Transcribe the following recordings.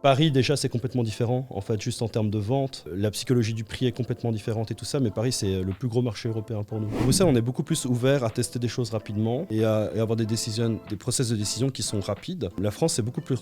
Paris, déjà, c'est complètement différent. En fait, juste en termes de vente, la psychologie du prix est complètement différente et tout ça. Mais Paris, c'est le plus gros marché européen pour nous. Bruxelles, on est beaucoup plus ouvert à tester des choses rapidement et à avoir des process de décision qui sont rapides. La France, c'est beaucoup plus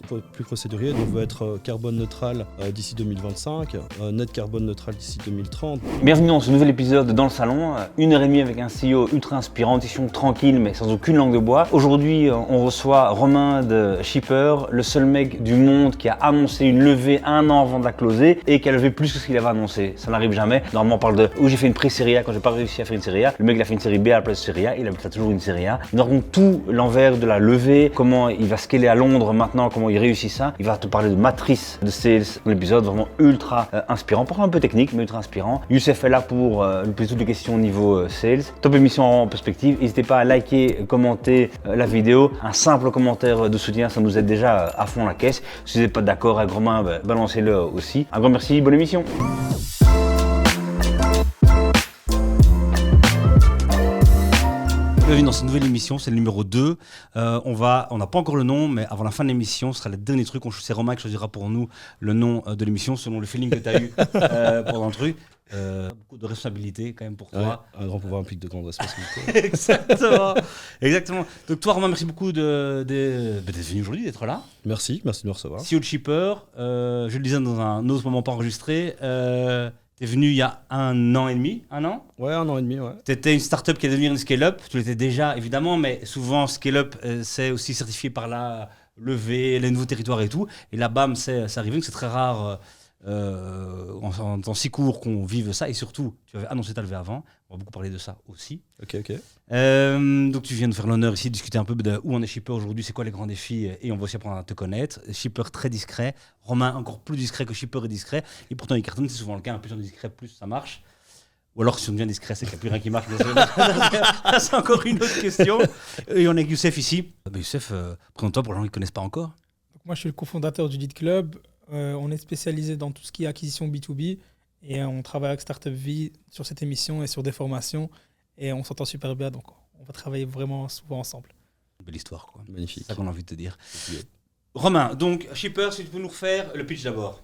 procédurier. Donc, on veut être carbone neutral d'ici 2025, net carbone neutral d'ici 2030. Bienvenue dans ce nouvel épisode dans le salon. 1h30 avec un CEO ultra inspirant, discussion tranquille mais sans aucune langue de bois. Aujourd'hui, on reçoit Romain de Shipper, le seul mec du monde qui a annoncé une levée 1 an avant de la closer et qui a levé plus que ce qu'il avait annoncé. Ça n'arrive jamais. Normalement, on parle de où j'ai fait une pré-série A quand j'ai pas réussi à faire une série A. Le mec, il a fait une série B à la place de série A. Il a fait toujours une série A. Il nous raconte tout l'envers de la levée, comment il va scaler à Londres maintenant, comment il réussit ça. Il va te parler de matrice de sales. Un épisode vraiment ultra inspirant, parfois un peu technique, mais ultra inspirant. Youssef est là pour lui poser toutes les questions au niveau sales. Top émission en perspective. N'hésitez pas à liker, commenter la vidéo. Un simple commentaire de soutien, ça nous aide déjà à fond la caisse. Si vous n'êtes pas d'accord avec Romain, balancez-le aussi. Un grand merci, bonne émission. Bienvenue dans cette nouvelle émission, c'est le numéro 2. On n'a pas encore le nom, mais avant la fin de l'émission, ce sera le dernier truc. C'est Romain qui choisira pour nous le nom de l'émission selon le feeling que tu as eu pendant le truc. Beaucoup de responsabilités quand même pour toi. Ouais, un grand pouvoir implique de grandes responsabilités. Exactement. Donc toi Romain, merci beaucoup d'être venu aujourd'hui, d'être là. Merci de me recevoir. CEO de Shipper, je le disais dans un autre moment pas enregistré, t'es venu il y a 1 an et demi, 1 an ? Ouais, 1 an et demi, ouais. T'étais une start-up qui allait devenir une scale-up, tu l'étais déjà évidemment, mais souvent scale-up c'est aussi certifié par la levée, les nouveaux territoires et tout, et là bam c'est arrivé, c'est très rare en temps si court qu'on vive ça, et surtout tu avais annoncé ta levée avant, on va beaucoup parler de ça aussi. Ok. Donc tu viens de faire l'honneur ici de discuter un peu de où on est Shipper aujourd'hui, c'est quoi les grands défis, et on va aussi apprendre à te connaître. Shipper très discret, Romain encore plus discret que Shipper est discret, et pourtant il cartonne, c'est souvent le cas, plus on est discret plus ça marche. Ou alors si on devient discret c'est qu'il n'y a plus rien qui marche. C'est encore une autre question. Et on est avec Youssef ici. Youssef, présente-toi pour les gens qui ne connaissent pas encore. Donc moi je suis le cofondateur du Lead Club. On est spécialisé dans tout ce qui est acquisition B2B et on travaille avec Startup Vie sur cette émission et sur des formations et on s'entend super bien, donc on va travailler vraiment souvent ensemble. Belle histoire quoi. Magnifique. C'est ça qu'on a envie de te dire. Romain, donc Shipper, si tu peux nous refaire le pitch d'abord.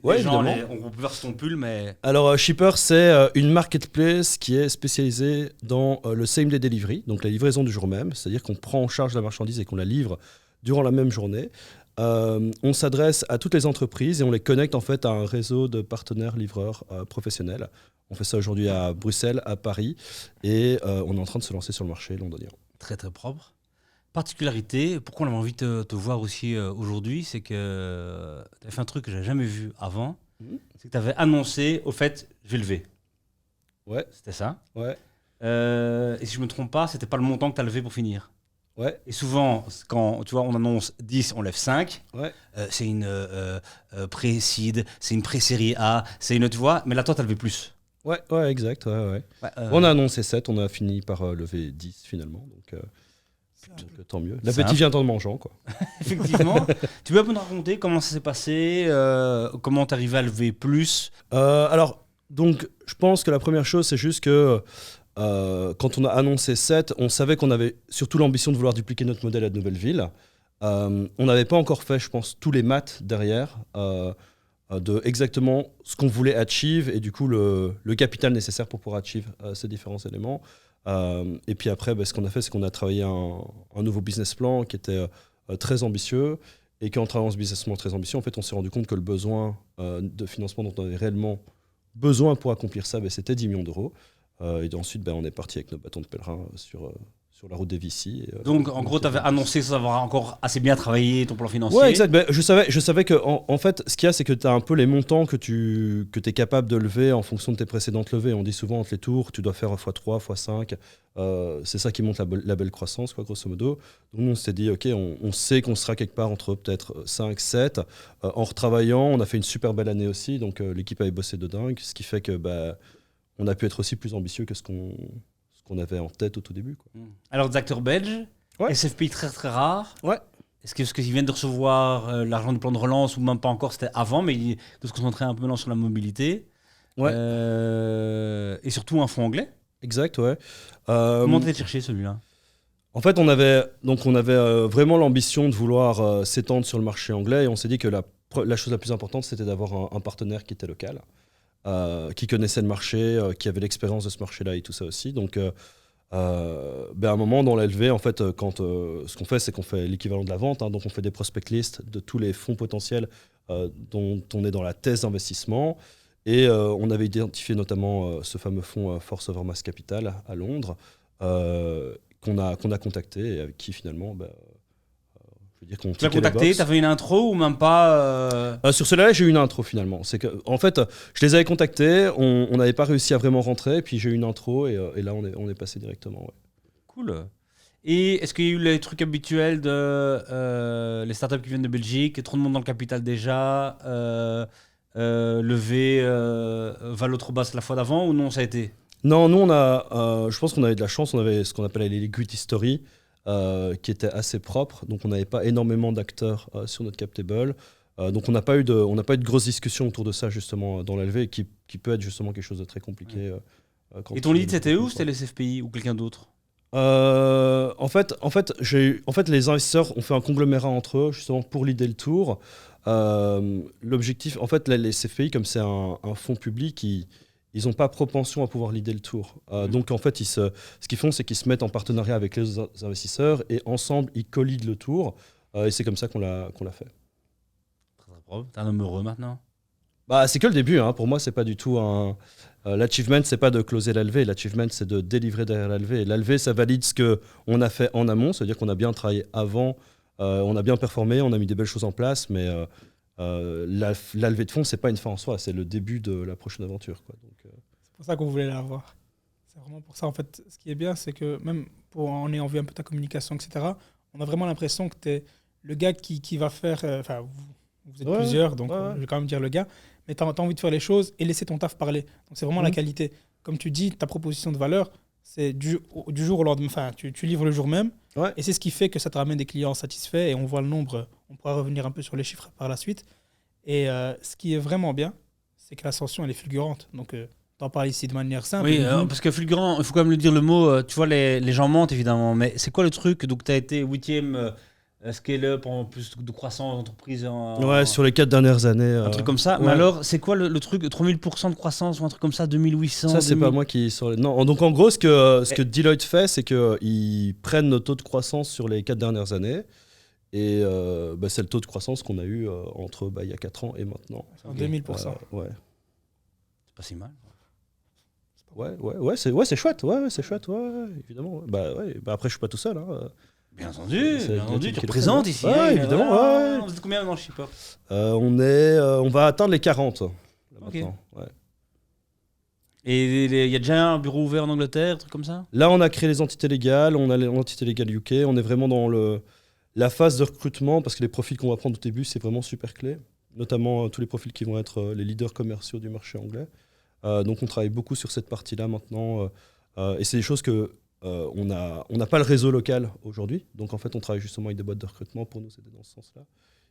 Ouais, gens, évidemment. on peut voir sur ton pull, mais... Alors, Shipper, c'est une marketplace qui est spécialisée dans le same day delivery, donc la livraison du jour même, c'est-à-dire qu'on prend en charge la marchandise et qu'on la livre durant la même journée. On s'adresse à toutes les entreprises et on les connecte en fait à un réseau de partenaires livreurs professionnels. On fait ça aujourd'hui à Bruxelles, à Paris et on est en train de se lancer sur le marché londonien. Très très propre. Particularité, pourquoi on avait envie de te voir aussi aujourd'hui, c'est que tu as fait un truc que je n'avais jamais vu avant. C'est que tu avais annoncé, au fait, je vais lever. Ouais. C'était ça. Ouais. Et si je ne me trompe pas, c'était pas le montant que tu as levé pour finir. Ouais. Et souvent, quand tu vois, on annonce 10, on lève 5. Ouais. C'est une pré-seed, c'est une pré-série A, c'est une, tu vois, mais là, toi, tu as levé plus. Ouais, exact. Ouais. On a annoncé 7, on a fini par lever 10 finalement. Donc tant mieux. L'appétit vient en mangeant, quoi. Effectivement. Tu veux un peu nous raconter comment ça s'est passé, comment tu arrivé à lever plus? Alors, donc, je pense que la première chose, c'est juste que quand on a annoncé 7, on savait qu'on avait surtout l'ambition de vouloir dupliquer notre modèle à de nouvelles villes. On n'avait pas encore fait, je pense, tous les maths derrière de exactement ce qu'on voulait achieve et du coup le capital nécessaire pour pouvoir achieve ces différents éléments. Et puis après, ce qu'on a fait, c'est qu'on a travaillé un nouveau business plan qui était très ambitieux et qu'en travaillant ce business plan très ambitieux, en fait, on s'est rendu compte que le besoin de financement dont on avait réellement besoin pour accomplir ça, c'était 10 millions d'euros. Et ensuite, on est parti avec nos bâtons de pèlerin sur la route des VC. Donc, en gros, tu avais annoncé sans avoir encore assez bien travaillé ton plan financier. Ouais, exact. Je savais que, en fait, ce qu'il y a, c'est que tu as un peu les montants que tu es capable de lever en fonction de tes précédentes levées. On dit souvent, entre les tours, tu dois faire x3, x5. C'est ça qui monte la belle croissance, quoi, grosso modo. Donc, nous, on s'est dit, OK, on sait qu'on sera quelque part entre peut-être 5, 7. En retravaillant, on a fait une super belle année aussi. Donc, l'équipe avait bossé de dingue, ce qui fait que on a pu être aussi plus ambitieux que ce qu'on avait en tête au tout début, quoi. Alors, des acteurs belges, ouais. SFPI très très rare. Ouais. Est-ce qu'ils viennent de recevoir l'argent du plan de relance ou même pas encore, c'était avant, mais de se concentrer un peu maintenant sur la mobilité. Ouais. Et surtout un fonds anglais. Exact, ouais. Comment t'as cherché celui-là ? En fait, on avait vraiment l'ambition de vouloir s'étendre sur le marché anglais et on s'est dit que la la chose la plus importante, c'était d'avoir un partenaire qui était local, qui connaissait le marché, qui avait l'expérience de ce marché-là et tout ça aussi. Donc, à un moment dans l'LV, en fait, ce qu'on fait, c'est qu'on fait l'équivalent de la vente. Donc, on fait des prospect lists de tous les fonds potentiels dont on est dans la thèse d'investissement. Et on avait identifié notamment ce fameux fonds Force Over Mass Capital à Londres, qu'on a contacté et avec qui finalement, je veux dire qu'on Tu l'as tiquait les contacté, box. t'as fait une intro ou même pas Sur cela, j'ai eu une intro finalement. C'est que, en fait, je les avais contactés, on n'avait pas réussi à vraiment rentrer, puis j'ai eu une intro et là on est passé directement. Ouais. Cool. Et est-ce qu'il y a eu les trucs habituels de les startups qui viennent de Belgique, trop de monde dans le capital déjà, lever va l'autre basse la fois d'avant ou non ça a été? Non, nous je pense qu'on avait de la chance, on avait ce qu'on appelait les liquidity story, qui était assez propre, donc on n'avait pas énormément d'acteurs sur notre cap table. Donc on n'a pas eu de grosses discussions autour de ça justement dans l'LV, qui peut être justement quelque chose de très compliqué. Et ton lead c'était où? C'était les CFPI ou quelqu'un d'autre? En fait, les investisseurs ont fait un conglomérat entre eux justement pour leader le tour. L'objectif, en fait, les CFPI, comme c'est un fonds public, ils n'ont pas propension à pouvoir leader le tour. Donc en fait, ce qu'ils font, c'est qu'ils se mettent en partenariat avec les investisseurs et ensemble, ils co-leadent le tour. Et c'est comme ça qu'on l'a fait. Très très propre. T'es un homme heureux maintenant. C'est que le début. Pour moi, c'est pas du tout un. L'achievement, c'est pas de closer l'ALV. L'achievement, c'est de délivrer derrière l'ALV. L'ALV, ça valide ce qu'on a fait en amont, c'est-à-dire qu'on a bien travaillé avant, on a bien performé, on a mis des belles choses en place, mais la levée de fonds, c'est pas une fin en soi, c'est le début de la prochaine aventure, quoi. Donc, C'est pour ça qu'on voulait l'avoir. C'est vraiment pour ça. En fait, ce qui est bien, c'est que même en ayant vu un peu ta communication, etc., on a vraiment l'impression que tu es le gars qui va faire. Enfin, vous êtes plusieurs, donc je vais quand même dire le gars, mais tu as envie de faire les choses et laisser ton taf parler. Donc c'est vraiment la qualité. Comme tu dis, ta proposition de valeur, c'est du jour au lendemain. Enfin, tu livres le jour même. Ouais. Et c'est ce qui fait que ça te ramène des clients satisfaits et on voit le nombre. On pourra revenir un peu sur les chiffres par la suite. Et ce qui est vraiment bien, c'est que l'ascension, elle est fulgurante. Donc, t'en parles ici de manière simple. Oui, parce que fulgurant, il faut quand même le dire le mot, tu vois, les gens mentent évidemment, mais c'est quoi le truc? Donc tu as été 8e scale-up en plus de croissance d'entreprise sur les 4 dernières années. un truc comme ça. Ouais. Mais alors, c'est quoi le truc? 3000% de croissance ou un truc comme ça, 2800? Ça, c'est 2000... pas moi qui Non, donc en gros, ce que Deloitte fait, c'est qu'ils prennent nos taux de croissance sur les 4 dernières années. Et c'est le taux de croissance qu'on a eu entre il y a 4 ans et maintenant. En 2000%. Ouais. C'est pas si mal. Ouais, c'est chouette, c'est chouette, évidemment. Après, je suis pas tout seul. Bien entendu, tu qui te le présentes fait, ici. ouais, évidemment. Ouais. Vous êtes combien dans le Shipper? On va atteindre les 40 là, maintenant. Ouais. Et il y a déjà un bureau ouvert en Angleterre, un truc comme ça? Là, on a créé les entités légales, on a l'entité légale UK, on est vraiment dans la phase de recrutement parce que les profils qu'on va prendre au début, c'est vraiment super clé, notamment tous les profils qui vont être les leaders commerciaux du marché anglais. Donc, on travaille beaucoup sur cette partie-là maintenant et c'est des choses que on n'a pas le réseau local aujourd'hui. Donc, en fait, on travaille justement avec des boîtes de recrutement. Pour nous, c'était dans ce sens-là,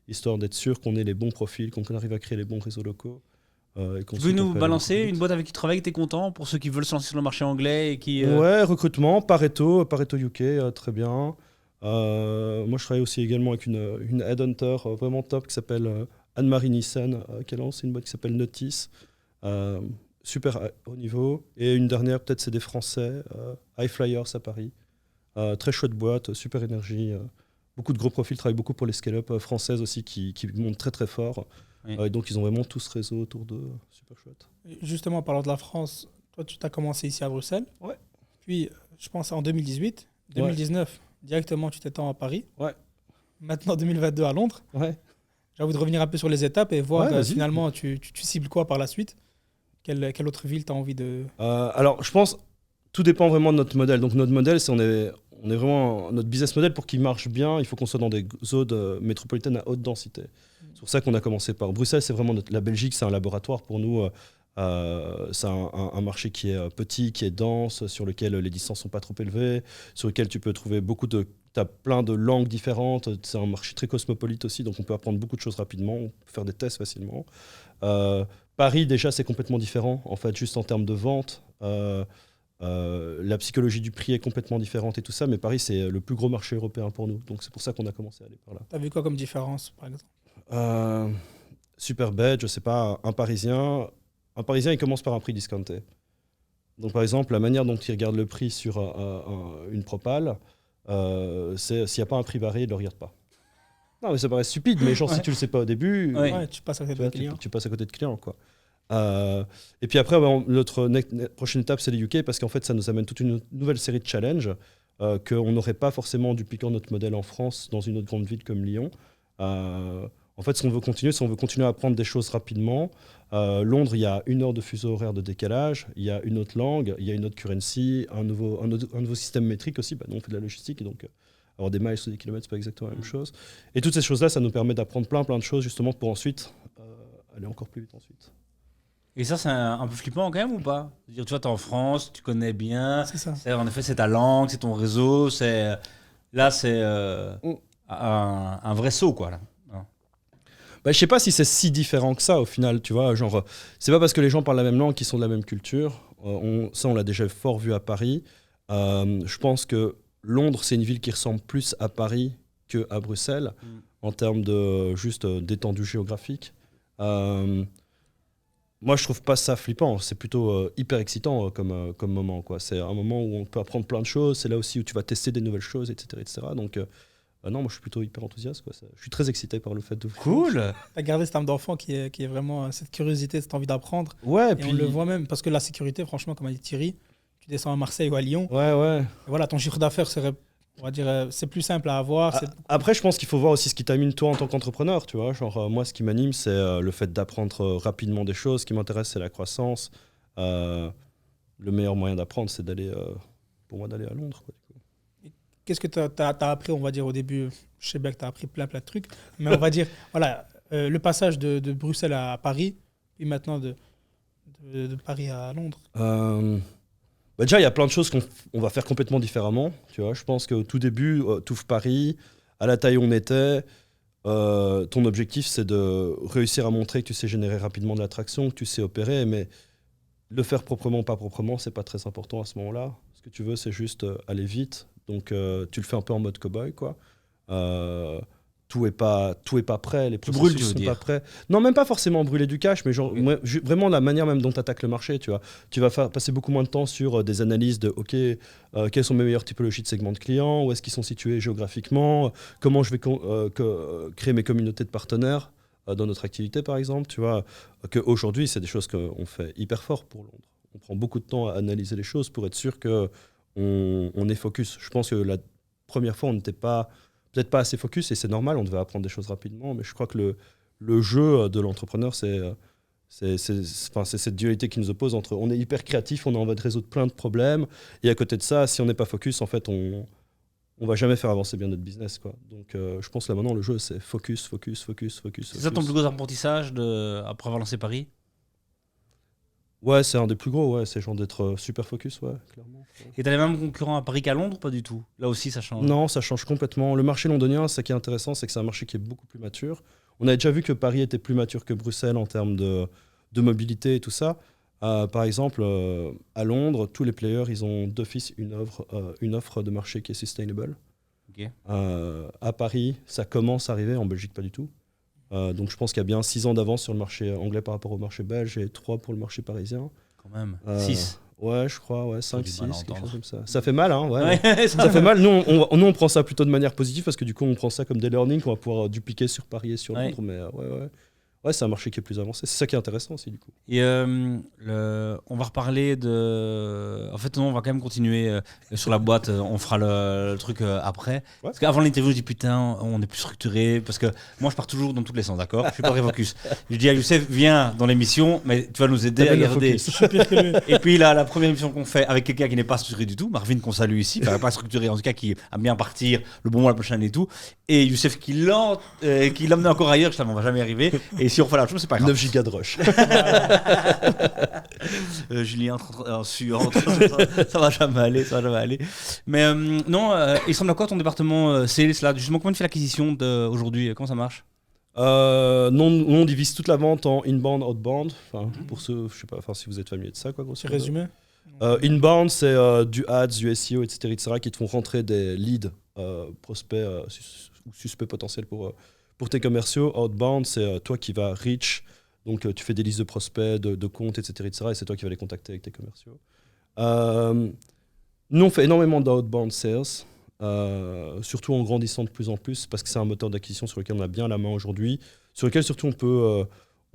histoire d'être sûr qu'on ait les bons profils, qu'on arrive à créer les bons réseaux locaux. Tu veux nous balancer une boîte avec qui tu travailles, que tu es content, pour ceux qui veulent se lancer sur le marché anglais et qui... Ouais, recrutement, Pareto UK, très bien. Moi, je travaille aussi également avec une headhunter vraiment top qui s'appelle Anne-Marie Nissen, qui a lancé une boîte qui s'appelle Notice. Super haut niveau. Et une dernière, peut-être, c'est des Français, High Flyers à Paris. Très chouette boîte, super énergie. Beaucoup de gros profils, travaillent beaucoup pour les scale-up françaises aussi qui montent très très fort. Oui. Donc ils ont vraiment tout ce réseau autour d'eux. Super chouette. Justement, en parlant de la France, toi, tu t'as commencé ici à Bruxelles. Ouais. Puis, je pense en 2018, 2019, directement, tu t'étends à Paris. Ouais. Maintenant, 2022 à Londres. Ouais. J'ai envie de revenir un peu sur les étapes et voir Ouais, finalement, tu cibles quoi par la suite? Quelle autre ville tu as envie de... Alors, je pense, tout dépend vraiment de notre modèle. Donc, notre modèle, c'est on est vraiment... Notre business model, pour qu'il marche bien, il faut qu'on soit dans des zones métropolitaines à haute densité. C'est pour ça qu'on a commencé par Bruxelles. C'est vraiment la Belgique, c'est un laboratoire pour nous. C'est un marché qui est petit, qui est dense, sur lequel les distances sont pas trop élevées, sur lequel tu peux trouver tu as plein de langues différentes. C'est un marché très cosmopolite aussi, donc on peut apprendre beaucoup de choses rapidement, on peut faire des tests facilement. Paris, déjà, c'est complètement différent, en fait, juste en termes de vente. La psychologie du prix est complètement différente et tout ça, mais Paris, c'est le plus gros marché européen pour nous. Donc c'est pour ça qu'on a commencé à aller par là. Tu as vu quoi comme différence, par exemple? super bête, je sais pas, un Parisien, il commence par un prix discounté. Donc par exemple, la manière dont il regarde le prix sur une propale, c'est s'il n'y a pas un prix barré, il ne le regarde pas. Non, mais ça paraît stupide, mais genre si tu le sais pas au début, Ouais, tu passes à côté de client. tu passes à côté de clients, quoi. Et puis après, notre prochaine étape, c'est les UK, parce qu'en fait, ça nous amène toute une nouvelle série de challenges qu'on n'aurait pas forcément en dupliquant notre modèle en France dans une autre grande ville comme Lyon. En fait, ce qu'on veut continuer, c'est qu'on veut continuer à apprendre des choses rapidement. Londres, il y a 1 heure de fuseau horaire de décalage, il y a une autre langue, il y a une autre currency, un nouveau système métrique aussi. Nous, on fait de la logistique, et donc avoir des miles ou des kilomètres, c'est pas exactement la même chose. Et toutes ces choses-là, ça nous permet d'apprendre plein de choses, justement, pour ensuite aller encore plus vite ensuite. Et ça, c'est un peu flippant quand même ou pas? Je veux dire, tu vois, t'es en France, tu connais bien. C'est ça. En effet, c'est ta langue, c'est ton réseau. Là, c'est un vrai saut, quoi. Là. Je sais pas si c'est si différent que ça au final, tu vois. Genre, c'est pas parce que les gens parlent la même langue qu'ils sont de la même culture. Ça, on l'a déjà fort vu à Paris. Je pense que Londres, c'est une ville qui ressemble plus à Paris qu'à Bruxelles en termes de juste d'étendue géographique. Moi, je trouve pas ça flippant. C'est plutôt hyper excitant comme moment, quoi. C'est un moment où on peut apprendre plein de choses. C'est là aussi où tu vas tester des nouvelles choses, etc., etc. Donc non, moi je suis plutôt hyper enthousiaste, quoi. Je suis très excité par le fait de. Cool. T'as gardé cette âme d'enfant qui est vraiment cette curiosité, cette envie d'apprendre. Ouais, Et puis on le voit même, parce que la sécurité, franchement, comme a dit Thierry, tu descends à Marseille ou à Lyon. Ouais. Et voilà, ton chiffre d'affaires serait, on va dire, c'est plus simple à avoir. Après, je pense qu'il faut voir aussi ce qui t'anime toi en tant qu'entrepreneur, tu vois. Genre, moi, ce qui m'anime, c'est le fait d'apprendre rapidement des choses. Ce qui m'intéresse, c'est la croissance. Le meilleur moyen d'apprendre, c'est pour moi, d'aller à Londres, quoi. Qu'est-ce que tu as appris, on va dire, au début? Je sais bien que tu as appris plein de trucs, mais on va dire, voilà, le passage de Bruxelles à Paris, et maintenant de Paris à Londres. Déjà, il y a plein de choses qu'on va faire complètement différemment. Tu vois, je pense qu'au tout début, Touf Paris, à la taille où on était, ton objectif, c'est de réussir à montrer que tu sais générer rapidement de l'attraction, que tu sais opérer, mais le faire proprement ou pas proprement, c'est pas très important à ce moment-là. Ce que tu veux, c'est juste aller vite. Donc, tu le fais un peu en mode cow-boy, quoi. Tout est pas prêt, les processus sont pas prêts. Non, même pas forcément brûler du cash, mais genre, vraiment la manière même dont tu attaques le marché, tu vois. Tu vas passer beaucoup moins de temps sur des analyses de, OK, quelles sont mes meilleures typologies de segments de clients, où est-ce qu'ils sont situés géographiquement, comment je vais créer mes communautés de partenaires dans notre activité, par exemple, tu vois. Qu'aujourd'hui, c'est des choses qu'on fait hyper fort pour Londres. On prend beaucoup de temps à analyser les choses pour être sûr qu'on est focus. Je pense que la première fois, on n'était peut-être pas assez focus, et c'est normal, on devait apprendre des choses rapidement, mais je crois que le jeu de l'entrepreneur, c'est cette dualité qui nous oppose entre on est hyper créatif, on a envie de résoudre plein de problèmes, et à côté de ça, si on n'est pas focus, en fait, on va jamais faire avancer bien notre business, quoi. Donc je pense que là maintenant, le jeu, c'est focus. C'est ça ton plus gros apprentissage après avoir lancé Paris? Ouais, c'est un des plus gros, ouais, c'est genre d'être super focus, ouais, clairement. Et t'as les mêmes concurrents à Paris qu'à Londres, pas du tout? Là aussi, ça change? Non, ça change complètement. Le marché londonien, ce qui est intéressant, c'est que c'est un marché qui est beaucoup plus mature. On avait déjà vu que Paris était plus mature que Bruxelles en termes de mobilité et tout ça. Par exemple, à Londres, tous les players, ils ont d'office une offre de marché qui est sustainable. Okay. À Paris, ça commence à arriver, en Belgique pas du tout. Donc je pense qu'il y a bien 6 ans d'avance sur le marché anglais par rapport au marché belge et 3 pour le marché parisien. Quand même. 6. Ouais, je crois, ouais, 5, 6, quelque entendre. chose comme ça. Ça fait mal, hein, ouais. Ouais, Ça fait mal. Nous, on prend ça plutôt de manière positive parce que du coup, on prend ça comme des learnings qu'on va pouvoir dupliquer sur Paris et sur Londres. Mais ouais, c'est un marché qui est plus avancé. C'est ça qui est intéressant aussi, du coup. Et on va reparler de... En fait, non, on va quand même continuer sur la boîte. On fera le truc après. Ouais. Parce qu'avant l'interview, je dis putain, on est plus structuré. Parce que moi, je pars toujours dans tous les sens, d'accord? Je suis pas très focus. Je dis à Youssef, viens dans l'émission, mais tu vas nous aider à garder. Et puis là, la première émission qu'on fait avec quelqu'un qui n'est pas structuré du tout, Marvin, qu'on salue ici, pas structuré, en tout cas, qui aime bien partir, le bon mois, la prochaine et tout. Et Youssef qui l'emmène encore ailleurs, je savais, on va jamais y arriver. Et si on fait la chose, c'est pas grave. 9 gigas de rush. Julien, ça va jamais aller. Mais non, il semble à quoi ton département sales là? Justement, comment tu fais l'acquisition aujourd'hui? Comment ça marche? On divise toute la vente en inbound, outbound. Pour ceux, je sais pas, si vous êtes familier de ça, quoi. C'est résumé. Inbound, c'est du ads, du SEO, etc., qui te font rentrer des leads, prospects ou suspects potentiels pour Pour tes commerciaux, outbound, c'est toi qui vas reach. Donc, tu fais des listes de prospects, de comptes, etc., etc. Et c'est toi qui vas les contacter avec tes commerciaux. Nous, on fait énormément d'outbound sales, surtout en grandissant de plus en plus, parce que c'est un moteur d'acquisition sur lequel on a bien la main aujourd'hui, sur lequel surtout on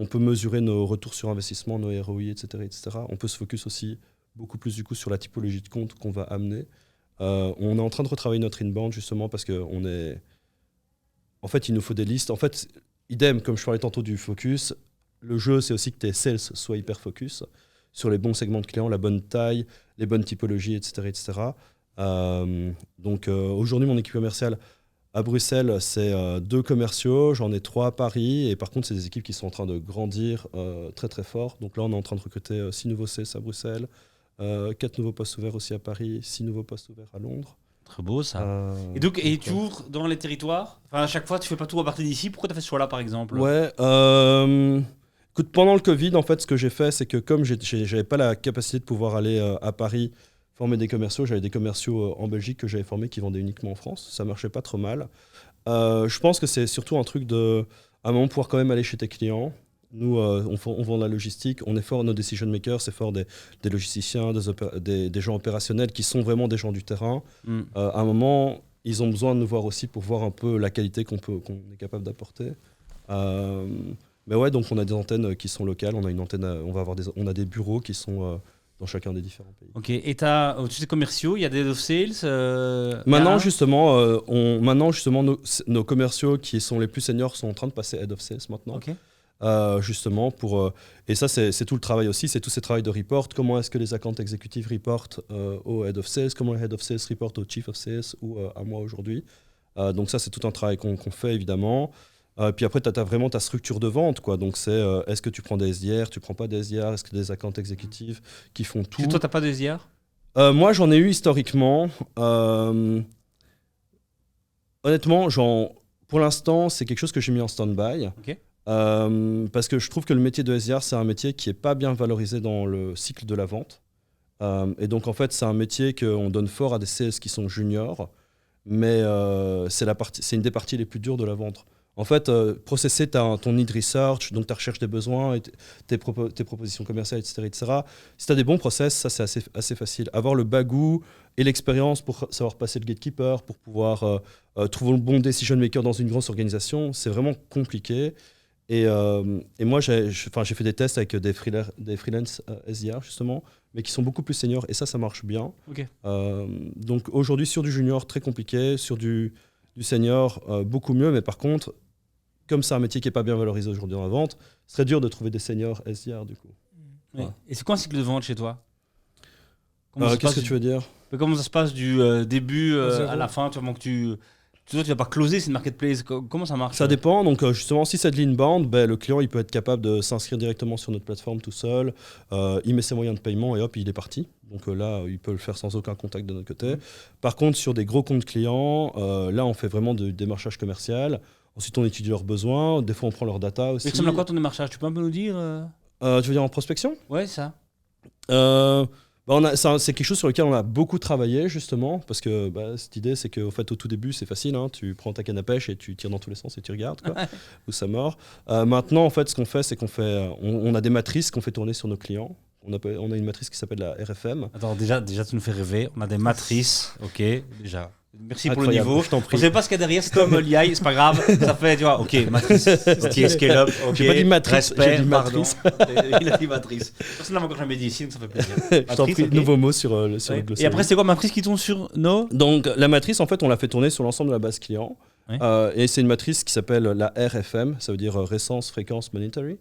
peut mesurer nos retours sur investissement, nos ROI, etc., etc. On peut se focus aussi beaucoup plus du coup sur la typologie de compte qu'on va amener. On est en train de retravailler notre inbound justement parce qu'on est... En fait, il nous faut des listes. En fait, idem, comme je parlais tantôt du focus, le jeu, c'est aussi que tes sales soient hyper focus sur les bons segments de clients, la bonne taille, les bonnes typologies, etc., etc. Donc aujourd'hui, mon équipe commerciale à Bruxelles, c'est 2 commerciaux, j'en ai 3 à Paris, et par contre, c'est des équipes qui sont en train de grandir très très fort. Donc là, on est en train de recruter 6 nouveaux sales à Bruxelles, 4 nouveaux postes ouverts aussi à Paris, 6 nouveaux postes ouverts à Londres. Très beau ça. Et tu ouvres dans les territoires. Enfin, à chaque fois, tu fais pas tout à partir d'ici. Pourquoi tu as fait ce choix-là, par exemple? Ouais. Écoute, pendant le Covid, en fait, ce que j'ai fait, c'est que comme j'avais pas la capacité de pouvoir aller à Paris former des commerciaux, j'avais des commerciaux en Belgique que j'avais formés qui vendaient uniquement en France. Ça marchait pas trop mal. Je pense que c'est surtout un truc de, à un moment, pouvoir quand même aller chez tes clients. Nous, on vend de la logistique, on est fort, nos decision makers, c'est fort des logisticiens, des gens opérationnels qui sont vraiment des gens du terrain. À un moment, ils ont besoin de nous voir aussi pour voir un peu la qualité qu'on est capable d'apporter. Mais ouais, donc on a des antennes qui sont locales, on a une antenne, on a des bureaux qui sont dans chacun des différents pays. Ok, et tu as tous ces commerciaux, il y a des head of sales Maintenant, justement, nos commerciaux qui sont les plus seniors sont en train de passer head of sales maintenant. Ok. Justement et ça c'est tout le travail aussi, c'est tout ce travail de report, comment est-ce que les account exécutifs reportent au head of sales, comment le head of sales reporte au chief of sales ou à moi aujourd'hui. Donc ça c'est tout un travail qu'on fait évidemment. Puis après tu as vraiment ta structure de vente quoi. Donc c'est est-ce que tu prends des SDR, tu prends pas des SDR, est-ce que des account exécutifs qui font tout. Toi t'as pas de SDR? Moi j'en ai eu historiquement. Honnêtement pour l'instant c'est quelque chose que j'ai mis en stand-by. Ok. Parce que je trouve que le métier de SDR, c'est un métier qui n'est pas bien valorisé dans le cycle de la vente. Et donc, en fait, c'est un métier qu'on donne fort à des sales qui sont juniors, mais c'est une des parties les plus dures de la vente. En fait, processer ton need research, donc ta recherche des besoins, et tes propositions commerciales, etc., etc. Si tu as des bons process, ça, c'est assez facile. Avoir le bagou et l'expérience pour savoir passer le gatekeeper, pour pouvoir trouver le bon decision maker dans une grosse organisation, c'est vraiment compliqué. Et moi, j'ai fait des tests avec des freelance SDR, justement, mais qui sont beaucoup plus seniors, et ça marche bien. Okay. Donc aujourd'hui, sur du junior, très compliqué, sur du senior, beaucoup mieux, mais par contre, comme c'est un métier qui n'est pas bien valorisé aujourd'hui dans la vente, ce serait dur de trouver des seniors SDR, du coup. Ouais. Et c'est quoi un cycle de vente chez toi? Qu'est-ce que tu veux dire? Comment ça se passe du début à la fin? Tu vas pas closer, c'est une marketplace. Comment ça marche? Ça dépend. Donc justement, si c'est de l'inbound, le client il peut être capable de s'inscrire directement sur notre plateforme tout seul. Il met ses moyens de paiement et hop, il est parti. Donc là, il peut le faire sans aucun contact de notre côté. Par contre, sur des gros comptes clients, là, on fait vraiment du démarchage commercial. Ensuite, on étudie leurs besoins. Des fois, on prend leurs data aussi. Mais ressemble à quoi ton démarchage? Tu peux un peu nous dire Tu veux dire en prospection? Ouais, ça. C'est quelque chose sur lequel on a beaucoup travaillé justement parce que cette idée c'est qu'au fait au tout début c'est facile, hein, tu prends ta canne à pêche et tu tires dans tous les sens et tu regardes quoi, où ça mord. Maintenant en fait ce qu'on fait c'est on a des matrices qu'on fait tourner sur nos clients. On a une matrice qui s'appelle la RFM. Attends, déjà tu nous fais rêver, on a des matrices, ok, déjà. Merci incroyable, pour le niveau. Je t'en prie. On sait pas ce qu'il y a derrière, c'est comme l'IA, c'est pas grave. Ça fait, tu vois, ok, matrice, ok, scale up, ok. J'ai pas dit matrice, respect, j'ai dit matrice. Il a dit matrice. Personne n'a encore jamais dit ici, donc ça fait plaisir. Je t'en prie, okay. Nouveau mot sur le glossaire. Et après, c'est quoi matrice qui tombe sur nos? Donc la matrice, en fait, on l'a fait tourner sur l'ensemble de la base client. Ouais. Et c'est une matrice qui s'appelle la RFM, ça veut dire Récence, Fréquence, Monetary.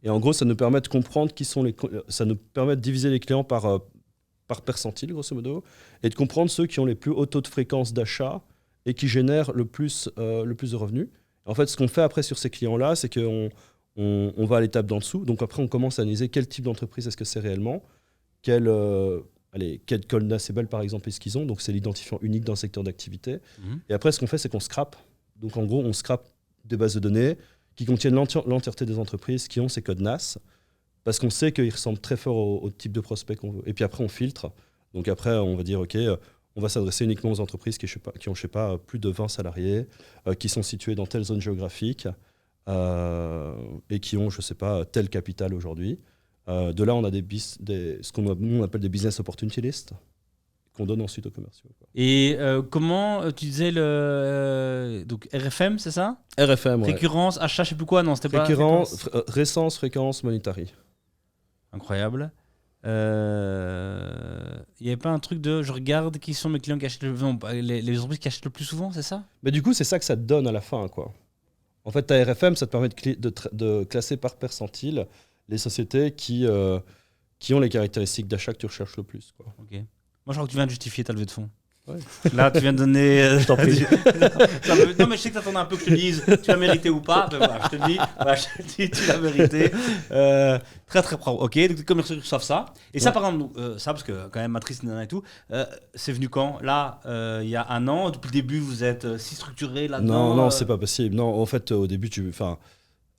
Et en gros, ça nous permet de comprendre ça nous permet de diviser les clients par percentile, grosso modo, et de comprendre ceux qui ont les plus hauts taux de fréquence d'achat et qui génèrent le plus de revenus. En fait, ce qu'on fait après sur ces clients-là, c'est qu'on va à l'étape d'en dessous. Donc après, on commence à analyser quel type d'entreprise est-ce que c'est réellement, quel code NACBL, par exemple, est-ce qu'ils ont. Donc c'est l'identifiant unique d'un secteur d'activité. Et après, ce qu'on fait, c'est qu'on scrape. Donc en gros, on scrape des bases de données qui contiennent l'entièreté des entreprises qui ont ces codes NAS, parce qu'on sait qu'ils ressemblent très fort au type de prospect qu'on veut. Et puis après, on filtre. Donc après, on va dire, OK, on va s'adresser uniquement aux entreprises qui ont, je sais pas, plus de 20 salariés, qui sont situées dans telle zone géographique et qui ont, je sais pas, tel capital aujourd'hui. De là, on a ce qu'on appelle des business opportunity lists qu'on donne ensuite aux commerciaux. Quoi. Et comment tu disais donc RFM, c'est ça? RFM, ouais. Récurrence, achat, je sais plus quoi, non, c'était pas. Récence, fréquence, monetary. Incroyable. Il n'y avait pas un truc de je regarde qui sont mes clients qui achètent les entreprises qui achètent le plus souvent, c'est ça? Mais du coup, c'est ça que ça te donne à la fin, quoi. En fait, ta RFM, ça te permet de classer par percentile les sociétés qui ont les caractéristiques d'achat que tu recherches le plus, quoi. Ok. Moi, je crois que tu viens de justifier ta levée de fonds. Ouais. Là, tu viens de donner. Je t'en prie. Non, mais je sais que t'attendais un peu que je te dise tu l'as mérité ou pas. Ben voilà, je te dis, tu l'as mérité. Très, très bravo. Ok, donc les commerciaux savent ça. Et ça, par exemple, ça, parce que quand même, Matrice et tout, c'est venu quand? Là, il y a un an. Depuis le début, vous êtes si structuré là-dedans? Non, c'est pas possible. Non, en fait, au début,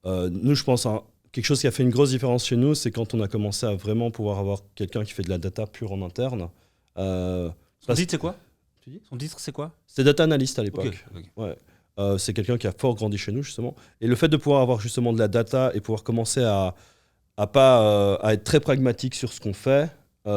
nous, je pense, quelque chose qui a fait une grosse différence chez nous, c'est quand on a commencé à vraiment pouvoir avoir quelqu'un qui fait de la data pure en interne. Son titre, c'est quoi? Tu dis? Son titre, c'est quoi? C'était data analyst à l'époque. Okay. Ouais. C'est quelqu'un qui a fort grandi chez nous, justement. Et le fait de pouvoir avoir justement de la data et pouvoir commencer à être très pragmatique sur ce qu'on fait,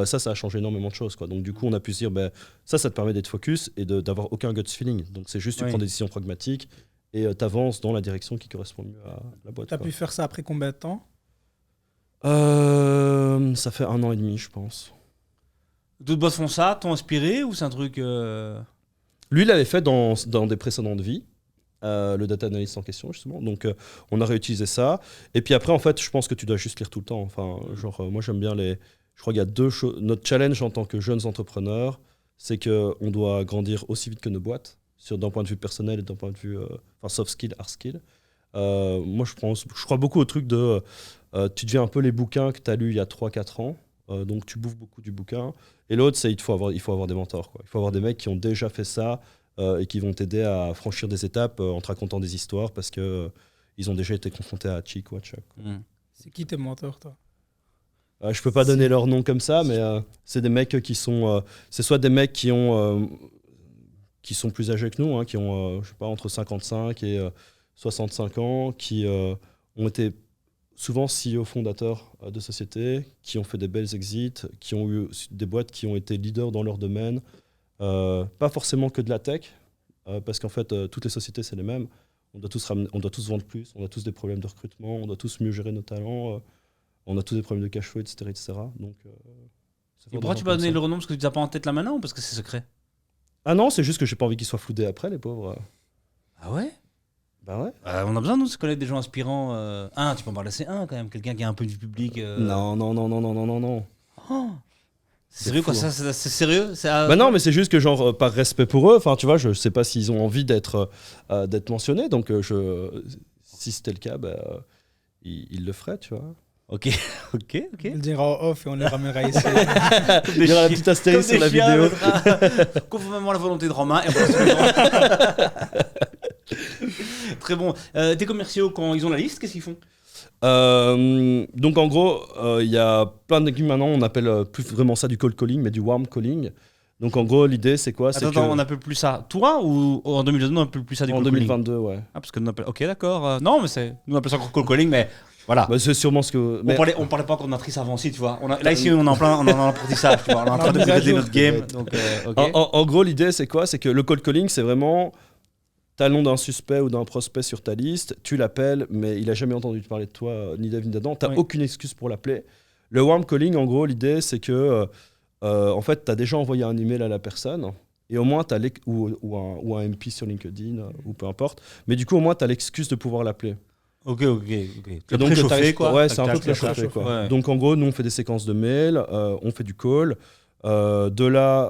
ça a changé énormément de choses, quoi. Donc du coup, on a pu se dire, ça te permet d'être focus et d'avoir aucun gut feeling. Donc c'est juste, tu prends des décisions pragmatiques et tu avances dans la direction qui correspond le mieux à la boîte. Tu as pu faire ça après combien de temps? Ça fait 1 an et demi, je pense. D'autres boss font ça, t'ont inspiré ou c'est un truc Lui, il l'avait fait dans des précédentes vies, le data analyst en question, justement. Donc, on a réutilisé ça. Et puis après, en fait, je pense que tu dois juste lire tout le temps. Enfin, moi, j'aime bien Je crois qu'il y a 2 choses. Notre challenge en tant que jeunes entrepreneurs, c'est qu'on doit grandir aussi vite que nos boîtes, d'un point de vue personnel et d'un point de vue soft skill, hard skill. Moi, je crois beaucoup au truc de... tu deviens un peu les bouquins que tu as lus il y a 3-4 ans. Donc, tu bouffes beaucoup du bouquin. Et l'autre, c'est il faut avoir des mentors, quoi. Il faut avoir des mecs qui ont déjà fait ça et qui vont t'aider à franchir des étapes en te racontant des histoires parce qu'ils ont déjà été confrontés à Chick ou à Chuck. C'est qui tes mentors, toi? Je peux pas donner leur nom comme ça, mais c'est des mecs qui sont... c'est soit des mecs qui sont plus âgés que nous, hein, qui ont, je sais pas, entre 55 et 65 ans, qui ont été... souvent CEO fondateurs de sociétés, qui ont fait des belles exits, qui ont eu des boîtes qui ont été leaders dans leur domaine. Pas forcément que de la tech, parce qu'en fait, toutes les sociétés, c'est les mêmes. On doit tous vendre plus, on a tous des problèmes de recrutement, on doit tous mieux gérer nos talents, on a tous des problèmes de cash flow, etc. Donc, et pourquoi tu peux pas donner le renom? Parce que tu n'as pas en tête là maintenant ou parce que c'est secret? Ah non, c'est juste que j'ai pas envie qu'ils soient floudés après, les pauvres. Ah ouais? Bah ouais. On a besoin de se connaître des gens inspirants. Tu peux en parler, c'est quand même, quelqu'un qui a un peu du public. Non. Oh. C'est sérieux quoi, ça, c'est sérieux? Bah non, mais c'est juste que genre par respect pour eux, enfin tu vois, je sais pas s'ils ont envie d'être mentionnés, donc si c'était le cas, ils le feraient, tu vois. Ok. On le dira off et on les ramènera ici. Il y aura la petite astérisque sur la vidéo. Conformément à la volonté de Romain. Très bon. Tes commerciaux, quand ils ont la liste, qu'est-ce qu'ils font? Donc en gros, il y a plein d'équipes maintenant, on appelle plus vraiment ça du cold calling, mais du warm calling. Donc en gros, l'idée c'est quoi? Attends, on appelle plus ça toi ou en 2022 on appelle plus ça du cold calling? En 2022, ouais. Ah, parce que nous appelle... Ok, d'accord. Non, mais nous on appelle ça encore cold calling, mais voilà. C'est sûrement ce que... On parlait pas encore de matrice avancée, tu vois. Là ici, on est en apprentissage, tu vois. On est en train de grader notre game. Donc, okay. En gros, l'idée c'est quoi? C'est que le cold calling, c'est vraiment... T'as le nom d'un suspect ou d'un prospect sur ta liste, tu l'appelles, mais il n'a jamais entendu parler de toi, ni d'Eve ni d'Adam. T'as aucune excuse pour l'appeler. Le warm calling, en gros, l'idée, c'est que en fait, t'as déjà envoyé un email à la personne, et au moins, ou un MP sur LinkedIn, ou peu importe. Mais du coup, au moins, t'as l'excuse de pouvoir l'appeler. Ok. Et donc, préchauffé, quoi. Ouais, c'est un peu préchauffé, quoi. Ouais. Donc, en gros, nous, on fait des séquences de mails, on fait du call. De là,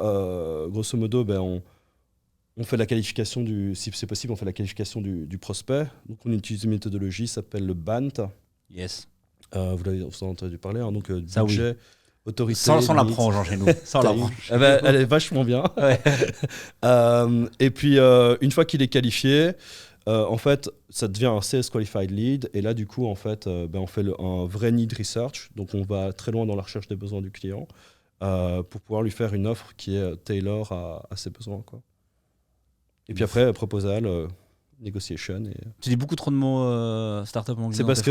grosso modo, on fait la qualification si c'est possible, on fait la qualification du prospect. Donc, on utilise une méthodologie qui s'appelle le BANT. Yes. Vous en avez entendu parler. Hein, donc, ça, budget, autorité. Sans la branche, chez nous. Sans la branche. Elle est vachement bien. Ouais. Et puis, une fois qu'il est qualifié, en fait, ça devient un Sales Qualified Lead. Et là, du coup, en fait, on fait un vrai need research. Donc, on va très loin dans la recherche des besoins du client. pour pouvoir lui faire une offre qui est tailor à ses besoins, quoi. Et puis après, proposal, negotiation. Tu dis beaucoup trop de mots startup en anglais. C'est parce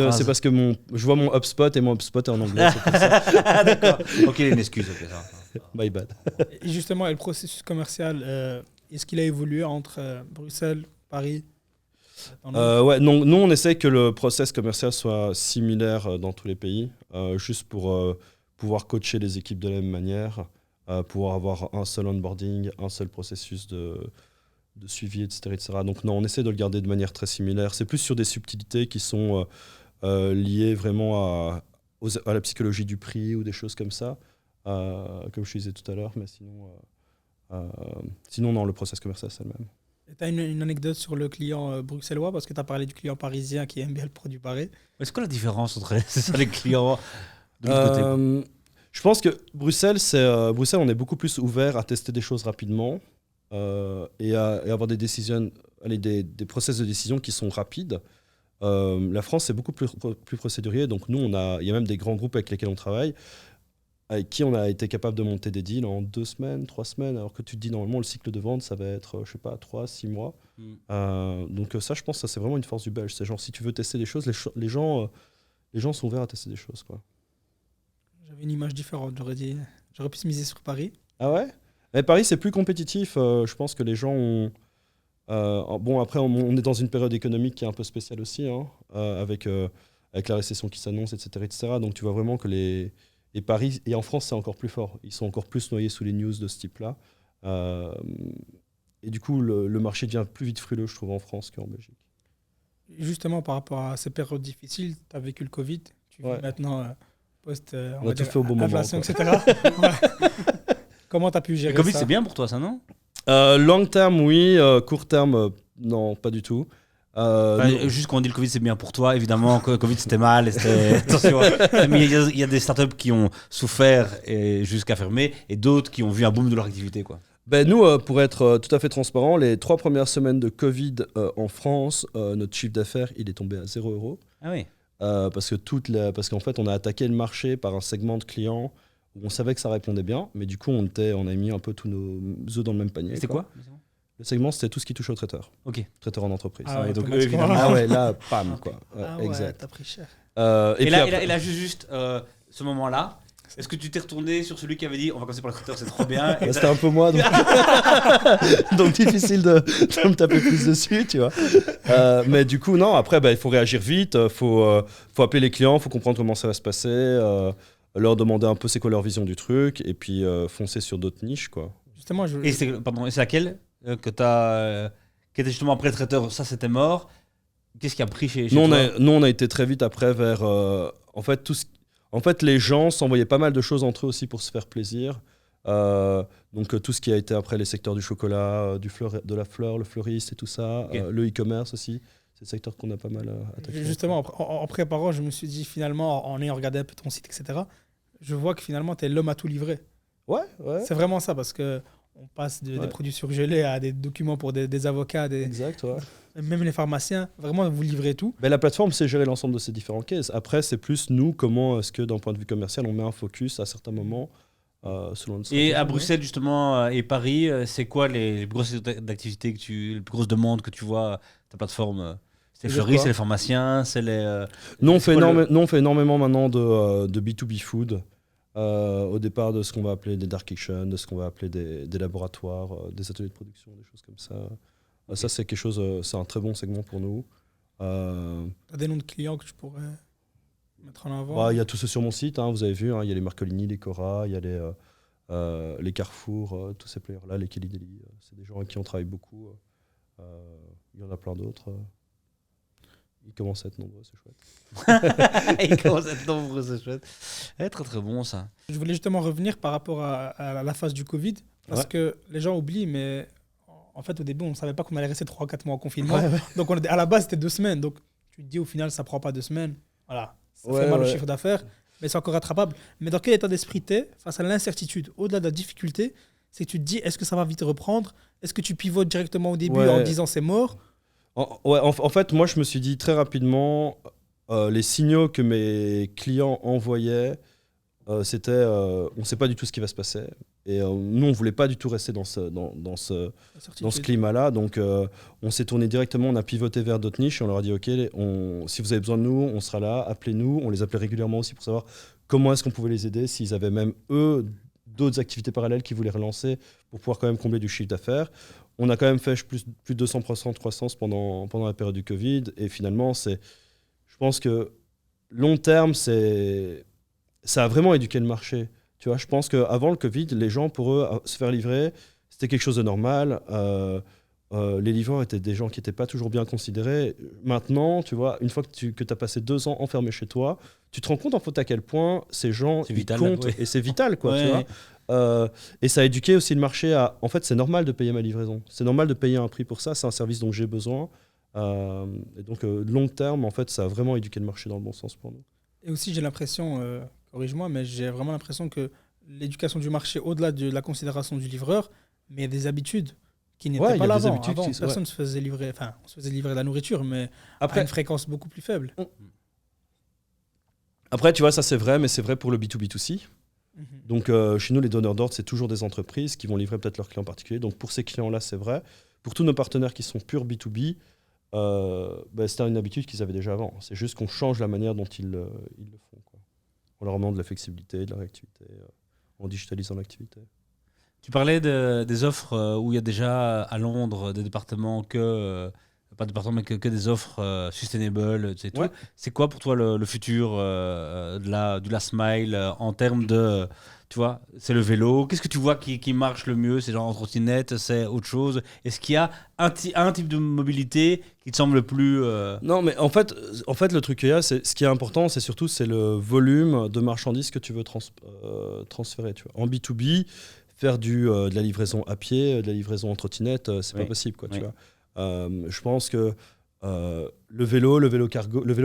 que je vois mon HubSpot et mon HubSpot est en anglais. C'est pour ça. Ah, d'accord. Ok, une excuse. Okay, ça. My bad. Et justement, le processus commercial, est-ce qu'il a évolué entre Bruxelles, Paris ouais, non, nous, on essaie que le process commercial soit similaire dans tous les pays, juste pour pouvoir coacher les équipes de la même manière, pouvoir avoir un seul onboarding, un seul processus de suivi, etc. Donc non, on essaie de le garder de manière très similaire. C'est plus sur des subtilités qui sont liées vraiment à la psychologie du prix ou des choses comme ça, comme je disais tout à l'heure, mais sinon non, le process commercial, c'est le même. Tu as une anecdote sur le client bruxellois, parce que tu as parlé du client parisien qui aime bien le produit pareil. C'est quoi la différence entre les clients de l'autre côté? Je pense que Bruxelles, on est beaucoup plus ouvert à tester des choses rapidement et avoir des décisions, des process de décision qui sont rapides. La France, c'est beaucoup plus procédurier. Donc nous, il y a même des grands groupes avec lesquels on travaille, avec qui on a été capable de monter des deals en 2 semaines, 3 semaines, alors que tu te dis normalement le cycle de vente, ça va être, 3-6 mois. Donc ça, je pense que ça, c'est vraiment une force du Belge. C'est genre, si tu veux tester des choses, les gens sont ouverts à tester des choses, quoi. J'avais une image différente, j'aurais pu se miser sur Paris. Ah ouais? Mais Paris, c'est plus compétitif. Je pense que les gens ont... bon, après, on est dans une période économique qui est un peu spéciale aussi, hein, avec la récession qui s'annonce, etc. Donc tu vois vraiment que Et Paris, et en France, c'est encore plus fort. Ils sont encore plus noyés sous les news de ce type-là. Et du coup, le marché devient plus vite frileux, je trouve, en France qu'en Belgique. Justement, par rapport à ces périodes difficiles, tu as vécu le Covid. Tu vis maintenant post on a tout fait au bon inflation, moment, etc. Comment tu as pu gérer Le Covid, ça? c'est bien pour toi, ça, non? Long terme, oui. Court terme, non, pas du tout. Juste quand on dit le Covid, c'est bien pour toi. Évidemment que le Covid, c'était mal. Attention. Mais il y a des startups qui ont souffert jusqu'à fermer et d'autres qui ont vu un boom de leur activité, quoi. Ben nous, pour être tout à fait transparent, les 3 premières semaines de Covid en France, notre chiffre d'affaires, il est tombé à 0 €. Ah oui. Parce qu'en fait, on a attaqué le marché par un segment de clients où on savait que ça répondait bien, mais du coup, on a mis un peu tous nos œufs dans le même panier. C'était quoi? Le segment, c'était tout ce qui touche aux traiteurs. Ok. Traiteurs en entreprise. Ah ouais, donc automatiquement. évidemment. Ah ouais, là, pam, quoi. Ouais, Ah ouais, exact. t'as pris cher. Et puis après- Et là, juste ce moment-là, est-ce que tu t'es retourné sur celui qui avait dit on va commencer par le traiteur, c'est trop bien? Et C'était un peu moi, donc, donc difficile de me taper plus dessus, tu vois. Mais du coup, non, après, il faut réagir vite, faut appeler les clients, faut comprendre comment ça va se passer, leur demander un peu c'est quoi leur vision du truc, et puis foncer sur d'autres niches, quoi. Justement, Et c'est laquelle qui était justement après le traiteur? Ça, c'était mort. Qu'est-ce qui a pris chez Nous, toi? on a été très vite après vers... En fait, les gens s'envoyaient pas mal de choses entre eux aussi pour se faire plaisir. Donc tout ce qui a été après les secteurs du chocolat, de la fleur, le fleuriste et tout ça, Okay. le e-commerce aussi, c'est le secteur qu'on a pas mal attaqué. Justement, en préparant, je me suis dit finalement, en ayant regardé un peu ton site, etc., je vois que finalement, tu es l'homme à tout livrer. Ouais. C'est vraiment ça, parce que on passe des produits surgelés à des documents pour des avocats, Exact, ouais. même les pharmaciens. Vraiment, vous livrez tout. Ben, la plateforme, c'est gérer l'ensemble de ces différents cases. Après, c'est plus nous, comment est-ce que d'un point de vue commercial, on met un focus à certains moments selon notre Et à stratégie. Bruxelles, justement, et Paris, c'est quoi les grosses d'activités les plus grosses demandes que tu vois ta plateforme? C'est les C'est-à-dire fleuristes, quoi c'est les pharmaciens, c'est les. Nous, on c'est fait, quoi nous, on fait énormément maintenant de B2B food. Au départ de ce qu'on va appeler des dark kitchens, de ce qu'on va appeler des laboratoires, des ateliers de production, des choses comme ça. Ça, c'est quelque chose, c'est un très bon segment pour nous. Tu as des noms de clients que tu pourrais mettre en avant? Il y a tout ça sur mon site, hein, vous avez vu, hein, il y a les Marcolini, les Cora, il y a les Carrefour, tous ces players-là, les Kelly Deli. C'est des gens avec qui on travaille beaucoup. Il y en a plein d'autres. Ils commencent à être nombreux, c'est chouette. Ils commencent à être nombreux, c'est chouette. Très très bon ça. Je voulais justement revenir par rapport à la phase du Covid, parce que les gens oublient, mais en fait, au début, on ne savait pas qu'on allait rester 3-4 mois en confinement. Donc, à la base, c'était 2 semaines. Donc, tu te dis, au final, ça ne prend pas 2 semaines. Voilà, ça fait mal au chiffre d'affaires, mais c'est encore rattrapable. Mais dans quel état d'esprit t'es face à l'incertitude, au-delà de la difficulté, c'est que tu te dis, est-ce que ça va vite reprendre? Est-ce que tu pivotes directement au début en disant c'est mort? En fait, moi, je me suis dit très rapidement, les signaux que mes clients envoyaient on ne sait pas du tout ce qui va se passer. Et nous, on ne voulait pas du tout rester dans ce climat-là. Donc, on s'est tourné directement, on a pivoté vers d'autres niches et on leur a dit, OK, si vous avez besoin de nous, on sera là, appelez-nous. On les appelait régulièrement aussi pour savoir comment est-ce qu'on pouvait les aider, s'ils avaient même, eux, d'autres activités parallèles qu'ils voulaient relancer pour pouvoir quand même combler du chiffre d'affaires. On a quand même fait plus de 200% de croissance pendant la période du Covid. Et finalement, je pense que long terme, ça a vraiment éduqué le marché. Tu vois, je pense qu'avant le Covid, les gens, pour eux, se faire livrer, c'était quelque chose de normal. Les livreurs étaient des gens qui n'étaient pas toujours bien considérés. Maintenant, tu vois, une fois que tu as passé 2 ans enfermé chez toi, tu te rends compte en fait à quel point ces gens comptent. Et c'est vital, quoi. Ouais, tu vois. Et ça a éduqué aussi le marché à... En fait, c'est normal de payer ma livraison. C'est normal de payer un prix pour ça. C'est un service dont j'ai besoin. Et donc, long terme, en fait, ça a vraiment éduqué le marché dans le bon sens pour nous. Et aussi, j'ai l'impression, corrige-moi, mais j'ai vraiment l'impression que l'éducation du marché, au-delà de la considération du livreur, mais il y a des habitudes qui n'étaient pas là avant. Personne ne se faisait livrer, enfin, on se faisait livrer de la nourriture, mais à une fréquence beaucoup plus faible. Après, tu vois, ça c'est vrai, mais c'est vrai pour le B2B2C. Donc, chez nous, les donneurs d'ordre, c'est toujours des entreprises qui vont livrer peut-être leurs clients particuliers. Donc, pour ces clients-là, c'est vrai. Pour tous nos partenaires qui sont purs B2B, c'était une habitude qu'ils avaient déjà avant. C'est juste qu'on change la manière dont ils le font, quoi. On leur demande de la flexibilité, de la réactivité, en digitalisant l'activité. Tu parlais des offres où il y a déjà à Londres des départements pas de départements, mais que des offres sustainable, tu sais, tout. C'est quoi pour toi le futur du last mile en termes de... Tu vois, c'est le vélo. Qu'est-ce que tu vois qui marche le mieux? C'est genre en trottinette, c'est autre chose? Est-ce qu'il y a un type de mobilité qui te semble le plus... Non, mais en fait, le truc qu'il y a, ce qui est important, c'est surtout le volume de marchandises que tu veux transférer. Tu vois. En B2B, faire de la livraison à pied, de la livraison en trottinette, c'est pas possible, quoi, tu vois. Je pense que le vélo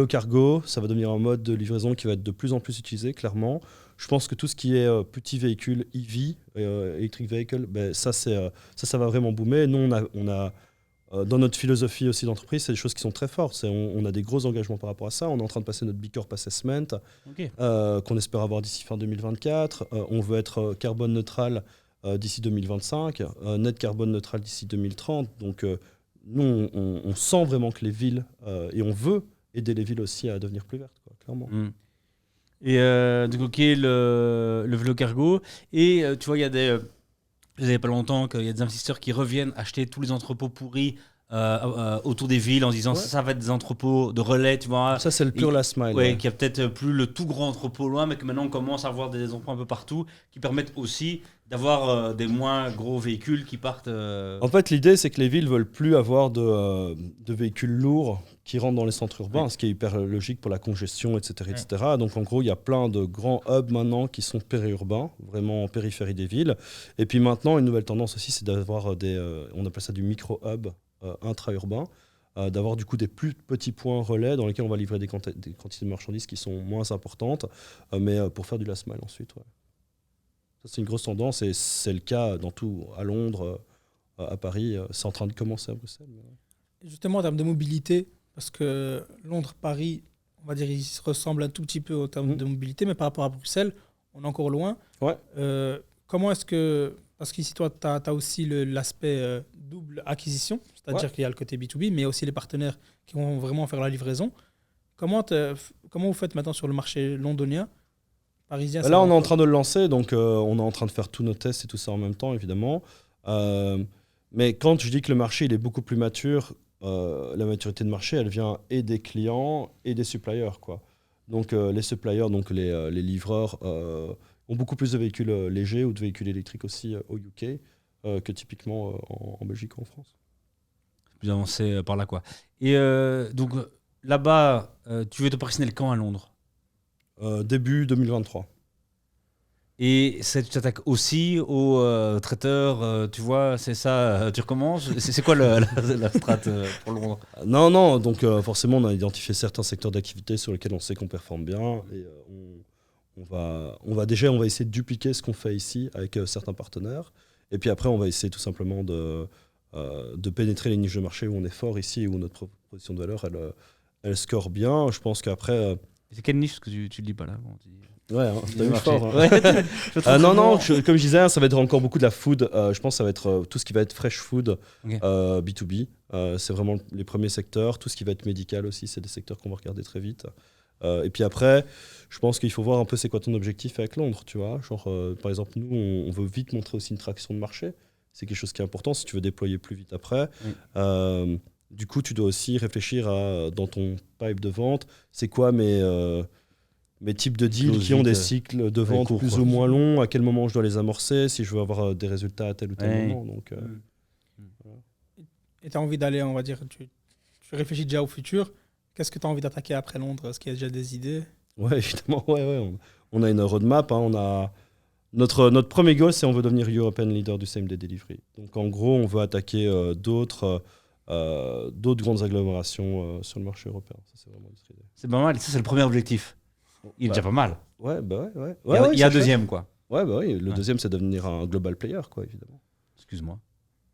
cargo, ça va devenir un mode de livraison qui va être de plus en plus utilisé, clairement. Je pense que tout ce qui est petit véhicule EV, electric vehicle, ça va vraiment boomer. Nous, on a dans notre philosophie aussi d'entreprise, c'est des choses qui sont très fortes. On a des gros engagements par rapport à ça. On est en train de passer notre B Corp Assessment, qu'on espère avoir d'ici fin 2024. On veut être carbone neutral d'ici 2025, net carbone neutral d'ici 2030. Donc, nous, on sent vraiment que les villes, et on veut aider les villes aussi à devenir plus vertes, quoi, clairement. Et donc, ok, le vélo cargo. Et tu vois, il y a il n'y a pas longtemps qu'il y a des investisseurs qui reviennent acheter tous les entrepôts pourris autour des villes en disant ça va être des entrepôts de relais, tu vois. Ça, c'est le pur last mile. Ouais, qu'il y a peut-être plus le tout grand entrepôt loin, mais que maintenant on commence à avoir des entrepôts un peu partout qui permettent aussi d'avoir des moins gros véhicules qui partent. En fait, l'idée, c'est que les villes ne veulent plus avoir de véhicules lourds qui rentrent dans les centres urbains, ce qui est hyper logique pour la congestion, etc. etc. Donc, en gros, il y a plein de grands hubs maintenant qui sont périurbains, vraiment en périphérie des villes. Et puis maintenant, une nouvelle tendance aussi, c'est d'avoir on appelle ça du micro-hub intra-urbain, d'avoir du coup des plus petits points relais dans lesquels on va livrer des quantités de marchandises qui sont moins importantes, mais pour faire du last mile ensuite. Ouais. Ça, c'est une grosse tendance et c'est le cas dans tout, à Londres, à Paris. C'est en train de commencer à Bruxelles. Mais... Justement, en termes de mobilité, parce que Londres, Paris, on va dire, ils se ressemblent un tout petit peu en termes de mobilité, mais par rapport à Bruxelles, on est encore loin. Ouais. Comment est-ce que... Parce qu'ici, toi, tu as aussi l'aspect double acquisition, c'est-à-dire qu'il y a le côté B2B, mais aussi les partenaires qui vont vraiment faire la livraison. Comment vous faites maintenant sur le marché londonien, parisien? Là, on est en train de le lancer, donc on est en train de faire tous nos tests et tout ça en même temps, évidemment. Mais quand je dis que le marché il est beaucoup plus mature, la maturité de marché, elle vient et des clients et des suppliers, quoi. Donc les suppliers, donc les livreurs, ont beaucoup plus de véhicules légers ou de véhicules électriques aussi au UK que typiquement en Belgique ou en France. Plus avancé par là, quoi. Et donc là-bas, tu veux te professionnel quand à Londres? Début 2023. Et tu t'attaques aussi aux traiteurs, tu vois, c'est ça, tu recommences. C'est quoi la strat pour Londres? Non, donc forcément on a identifié certains secteurs d'activité sur lesquels on sait qu'on performe bien et on va essayer de dupliquer ce qu'on fait ici avec certains partenaires et puis après on va essayer tout simplement de pénétrer les niches de marché où on est fort ici, où notre proposition de valeur elle score bien. Je pense qu'après C'est quelle niche que tu le dis pas là bon, tu dis... Ouais, hein, t'as eu marché. fort. Hein. Ouais, Non, comme je disais, ça va être encore beaucoup de la food. Je pense que ça va être tout ce qui va être fresh food, Ok. B2B. C'est vraiment les premiers secteurs. Tout ce qui va être médical aussi, c'est des secteurs qu'on va regarder très vite. Et puis après, je pense qu'il faut voir un peu c'est quoi ton objectif avec Londres, tu vois. Genre, par exemple, nous, on veut vite montrer aussi une traction de marché. C'est quelque chose qui est important si tu veux déployer plus vite après. Oui. Du coup, tu dois aussi réfléchir dans ton pipe de vente, c'est quoi mes types de deals Close qui ont des vite, cycles de vente court, plus quoi. ou moins longs, à quel moment je dois les amorcer, si je veux avoir des résultats à tel ou tel Ouais. moment. Donc, Et tu as envie d'aller, on va dire, tu réfléchis déjà au futur. Qu'est-ce que tu as envie d'attaquer après Londres? Est-ce qu'il y a déjà des idées? ouais, évidemment, on a une roadmap. Hein, on a notre premier goal, c'est on veut devenir European leader du same day delivery. Donc en gros, on veut attaquer d'autres grandes agglomérations sur le marché européen. Ça, c'est vraiment notre idée. C'est pas mal, ça c'est le premier objectif. Il est déjà pas mal. Ouais, bah ouais. Il y a un c'est deuxième quoi. chouette. Ouais, bah oui. Le Ouais. deuxième, c'est devenir un global player, quoi, évidemment. Excuse-moi.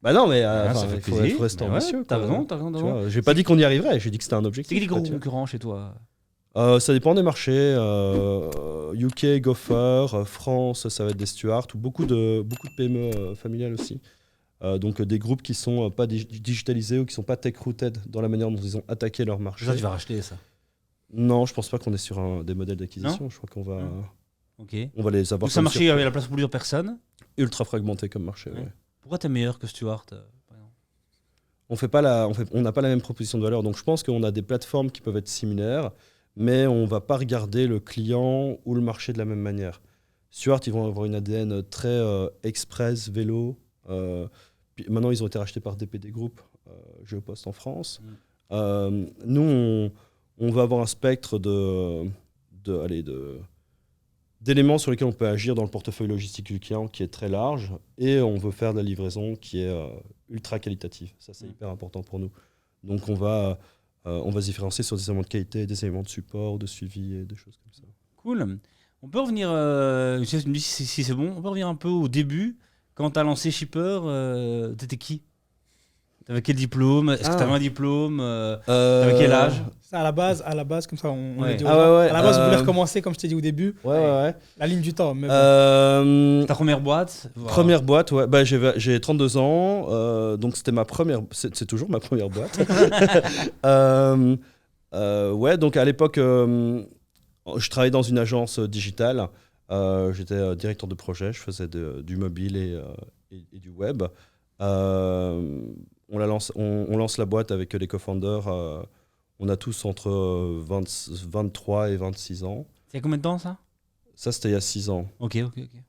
Bah non, mais Ah, ça enfin, fait il plaisir. faut rester Mais ouais, ambitieux. t'as quoi. raison, t'as raison. Tu vois, j'ai pas dit qu'on y arriverait, j'ai dit que c'était un C'est objectif. qui les gros quoi, tu vois. concurrents chez toi? Ça dépend des marchés. UK, Gopher, France, ça va être des Stuart, ou beaucoup de PME familiales aussi. Donc des groupes qui sont pas digitalisés ou qui sont pas tech-rooted dans la manière dont ils ont attaqué leur marché. Ça, tu vas racheter ça. Non, je pense pas qu'on est sur des modèles d'acquisition. Je crois qu'on va, Ok. on va les avoir Donc ça comme marchait, il y avait la place pour plusieurs personnes. ultra fragmentés comme marché. Ouais. Ouais. Pourquoi t'es meilleur que Stuart par exemple? On n'a pas la même proposition de valeur. Donc je pense qu'on a des plateformes qui peuvent être similaires, mais on va pas regarder le client ou le marché de la même manière. Stuart, ils vont avoir une ADN très express, vélo. Puis maintenant, ils ont été rachetés par DPD Group, Géopost en France. Nous, on va avoir un spectre d'éléments sur lesquels on peut agir dans le portefeuille logistique du client qui est très large, et on veut faire de la livraison qui est ultra qualitative. Ça, c'est hyper important pour nous. Donc on va se différencier sur des éléments de qualité, des éléments de support, de suivi et des choses comme ça. Cool. On peut revenir, je sais, tu me dis si c'est bon, on peut revenir un peu au début. Quand tu as lancé Shipper, t'étais qui? T'avais quel diplôme? Est-ce que t'avais un diplôme? T'avais quel âge? Ça, à la base, comme ça, on Ouais. le dit aux Ah gens. ouais, ouais, À la base, on voulait recommencer, comme je t'ai dit au début, Ouais. la ligne du temps. Mais bon. Ta première boîte? Voilà. Première boîte, ouais. Bah, j'ai 32 ans, donc c'était ma première. C'est toujours ma première boîte. Ouais, donc à l'époque, je travaillais dans une agence digitale. J'étais directeur de projet, je faisais du mobile et du web. On lance la boîte avec les co-founders. On a tous entre 23 et 26 ans. Il y a combien de temps ça? Ça, c'était il y a 6 ans. Ok.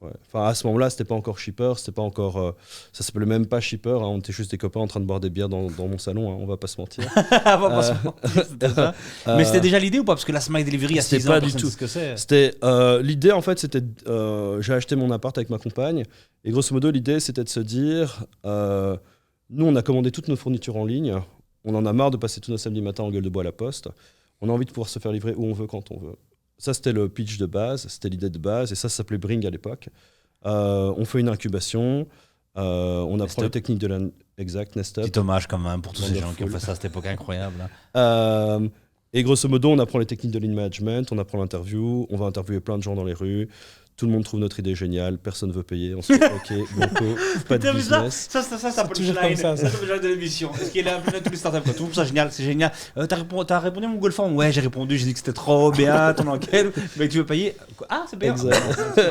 Ouais. Enfin, à ce moment-là, c'était pas encore Shipper, c'était pas encore. Ça s'appelait même pas Shipper. Hein, on était juste des copains en train de boire des bières dans mon salon. Hein, on va pas se mentir. C'était ça. Mais c'était déjà l'idée ou pas? Parce que la Smile Delivery, il y a 6 c'était ans, pas du personne tout. sait ce que c'est. C'était l'idée en fait, c'était j'ai acheté mon appart avec ma compagne et grosso modo l'idée c'était de se dire nous on a commandé toutes nos fournitures en ligne, on en a marre de passer tous nos samedis matins en gueule de bois à la poste, on a envie de pouvoir se faire livrer où on veut quand on veut. Ça c'était le pitch de base, c'était l'idée de base et ça s'appelait Bring à l'époque. On fait une incubation, on apprend les techniques de la exact Nest Up. Petit hommage quand même pour tous ces gens qui ont Wonderful. fait ça à cette époque incroyable. Hein. Et grosso modo, on apprend les techniques de lean management, on apprend l'interview, on va interviewer plein de gens dans les rues, tout le monde trouve notre idée géniale, personne ne veut payer, on se dit ok, banco, pas de Putain, mais business. ça peut toujours comme ça. C'est le punchline de l'émission. Est-ce qu'il est appelé à tous les startups quoi. Tout ça génial, c'est génial. T'as répondu à mon Goalform? Ouais, j'ai répondu, j'ai dit que c'était trop bien, ton enquête. Mais tu veux payer? Ah, c'est bien.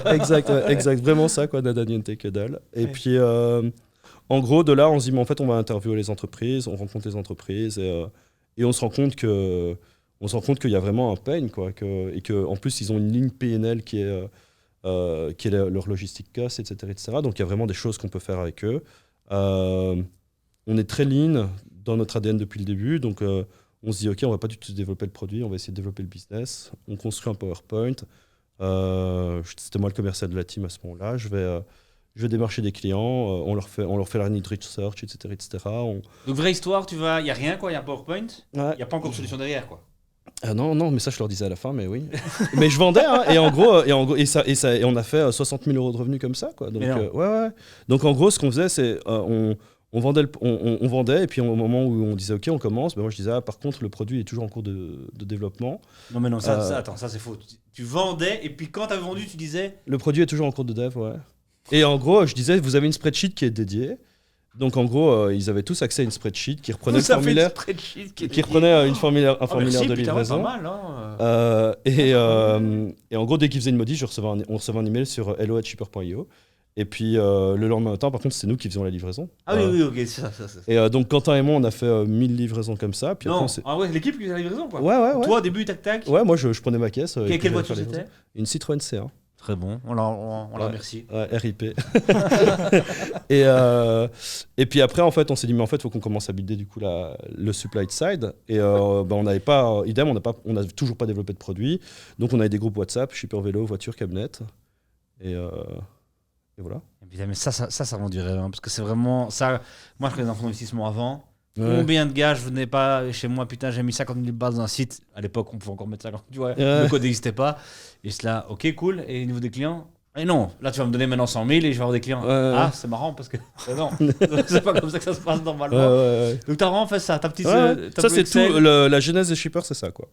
Exact, vraiment ça quoi, nada niente que dalle. Et Ouais. puis en gros de là, on se dit mais en fait on va interviewer les entreprises, on rencontre les entreprises et on se rend compte qu'il y a vraiment un pain quoi, et que en plus ils ont une ligne PNL qui est leur logistique cost, etc. Donc il y a vraiment des choses qu'on peut faire avec eux. On est très lean dans notre ADN depuis le début, donc on se dit ok, on va pas du tout développer le produit, on va essayer de développer le business. On construit un PowerPoint. C'était moi le commercial de la team à ce moment-là. Je vais démarcher des clients, on leur fait la need research, etc. Donc, vraie histoire, il n'y a rien, quoi. Il y a PowerPoint. Il Ouais. n'y a pas encore de solution derrière, quoi. Ah non, mais ça je leur disais à la fin, mais oui. Mais je vendais, hein, et en gros, et on a fait 60 000 euros de revenus comme ça, quoi. Donc, Mais non. ouais. Donc en gros, ce qu'on faisait, c'est on On vendait, et puis au moment où on disait OK, on commence, ben moi je disais par contre le produit est toujours en cours de développement. Non mais non, attends, ça c'est faux. Tu vendais et puis quand t'avais vendu, tu disais. Le produit est toujours en cours de dev, ouais. Et en gros, je disais vous avez une spreadsheet qui est dédiée. Donc en gros, ils avaient tous accès à une spreadsheet qui reprenait un formulaire un formulaire de livraison. Pas mal, hein. Et en gros, dès qu'ils faisaient une modif, on recevait un email sur hello@shipper.io. Et puis le lendemain matin, par contre, c'est nous qui faisions la livraison. Ah oui, ok, ça. Et donc Quentin et moi, on a fait 1000 livraisons comme ça. Puis Non, après, ouais, l'équipe qui faisait la livraison, quoi. Ouais. Toi, au début, tac. Ouais, moi je prenais ma caisse. et puis Quelle j'allais voiture faire les c'était? livraisons. Une Citroën C1. Très bon, on la remercie. Ouais, RIP. Et puis après, en fait, on s'est dit, mais en fait, il faut qu'on commence à builder du coup le supply side. Et on n'avait pas, idem, on n'a toujours pas développé de produit. Donc on avait des groupes WhatsApp, shipper vélo, voiture, camionnette. Et voilà. Putain, mais ça rend du rêve, hein, parce que c'est vraiment ça. Moi, je fais des fonds d'investissement avant. Ouais. Combien de gars je venais pas chez moi, putain, j'ai mis 50 000 balles dans un site. À l'époque, on pouvait encore mettre 50 000, le code n'existait pas. Et cela, ok, cool. Et au niveau des clients, et non, là, tu vas me donner maintenant 100 000 et je vais avoir des clients. Ah, c'est marrant parce que. non, c'est pas comme ça que ça se passe normalement. Donc, t'as vraiment fait ça, ta petite. Ça, c'est tout. La genèse des shippers, c'est ça, quoi.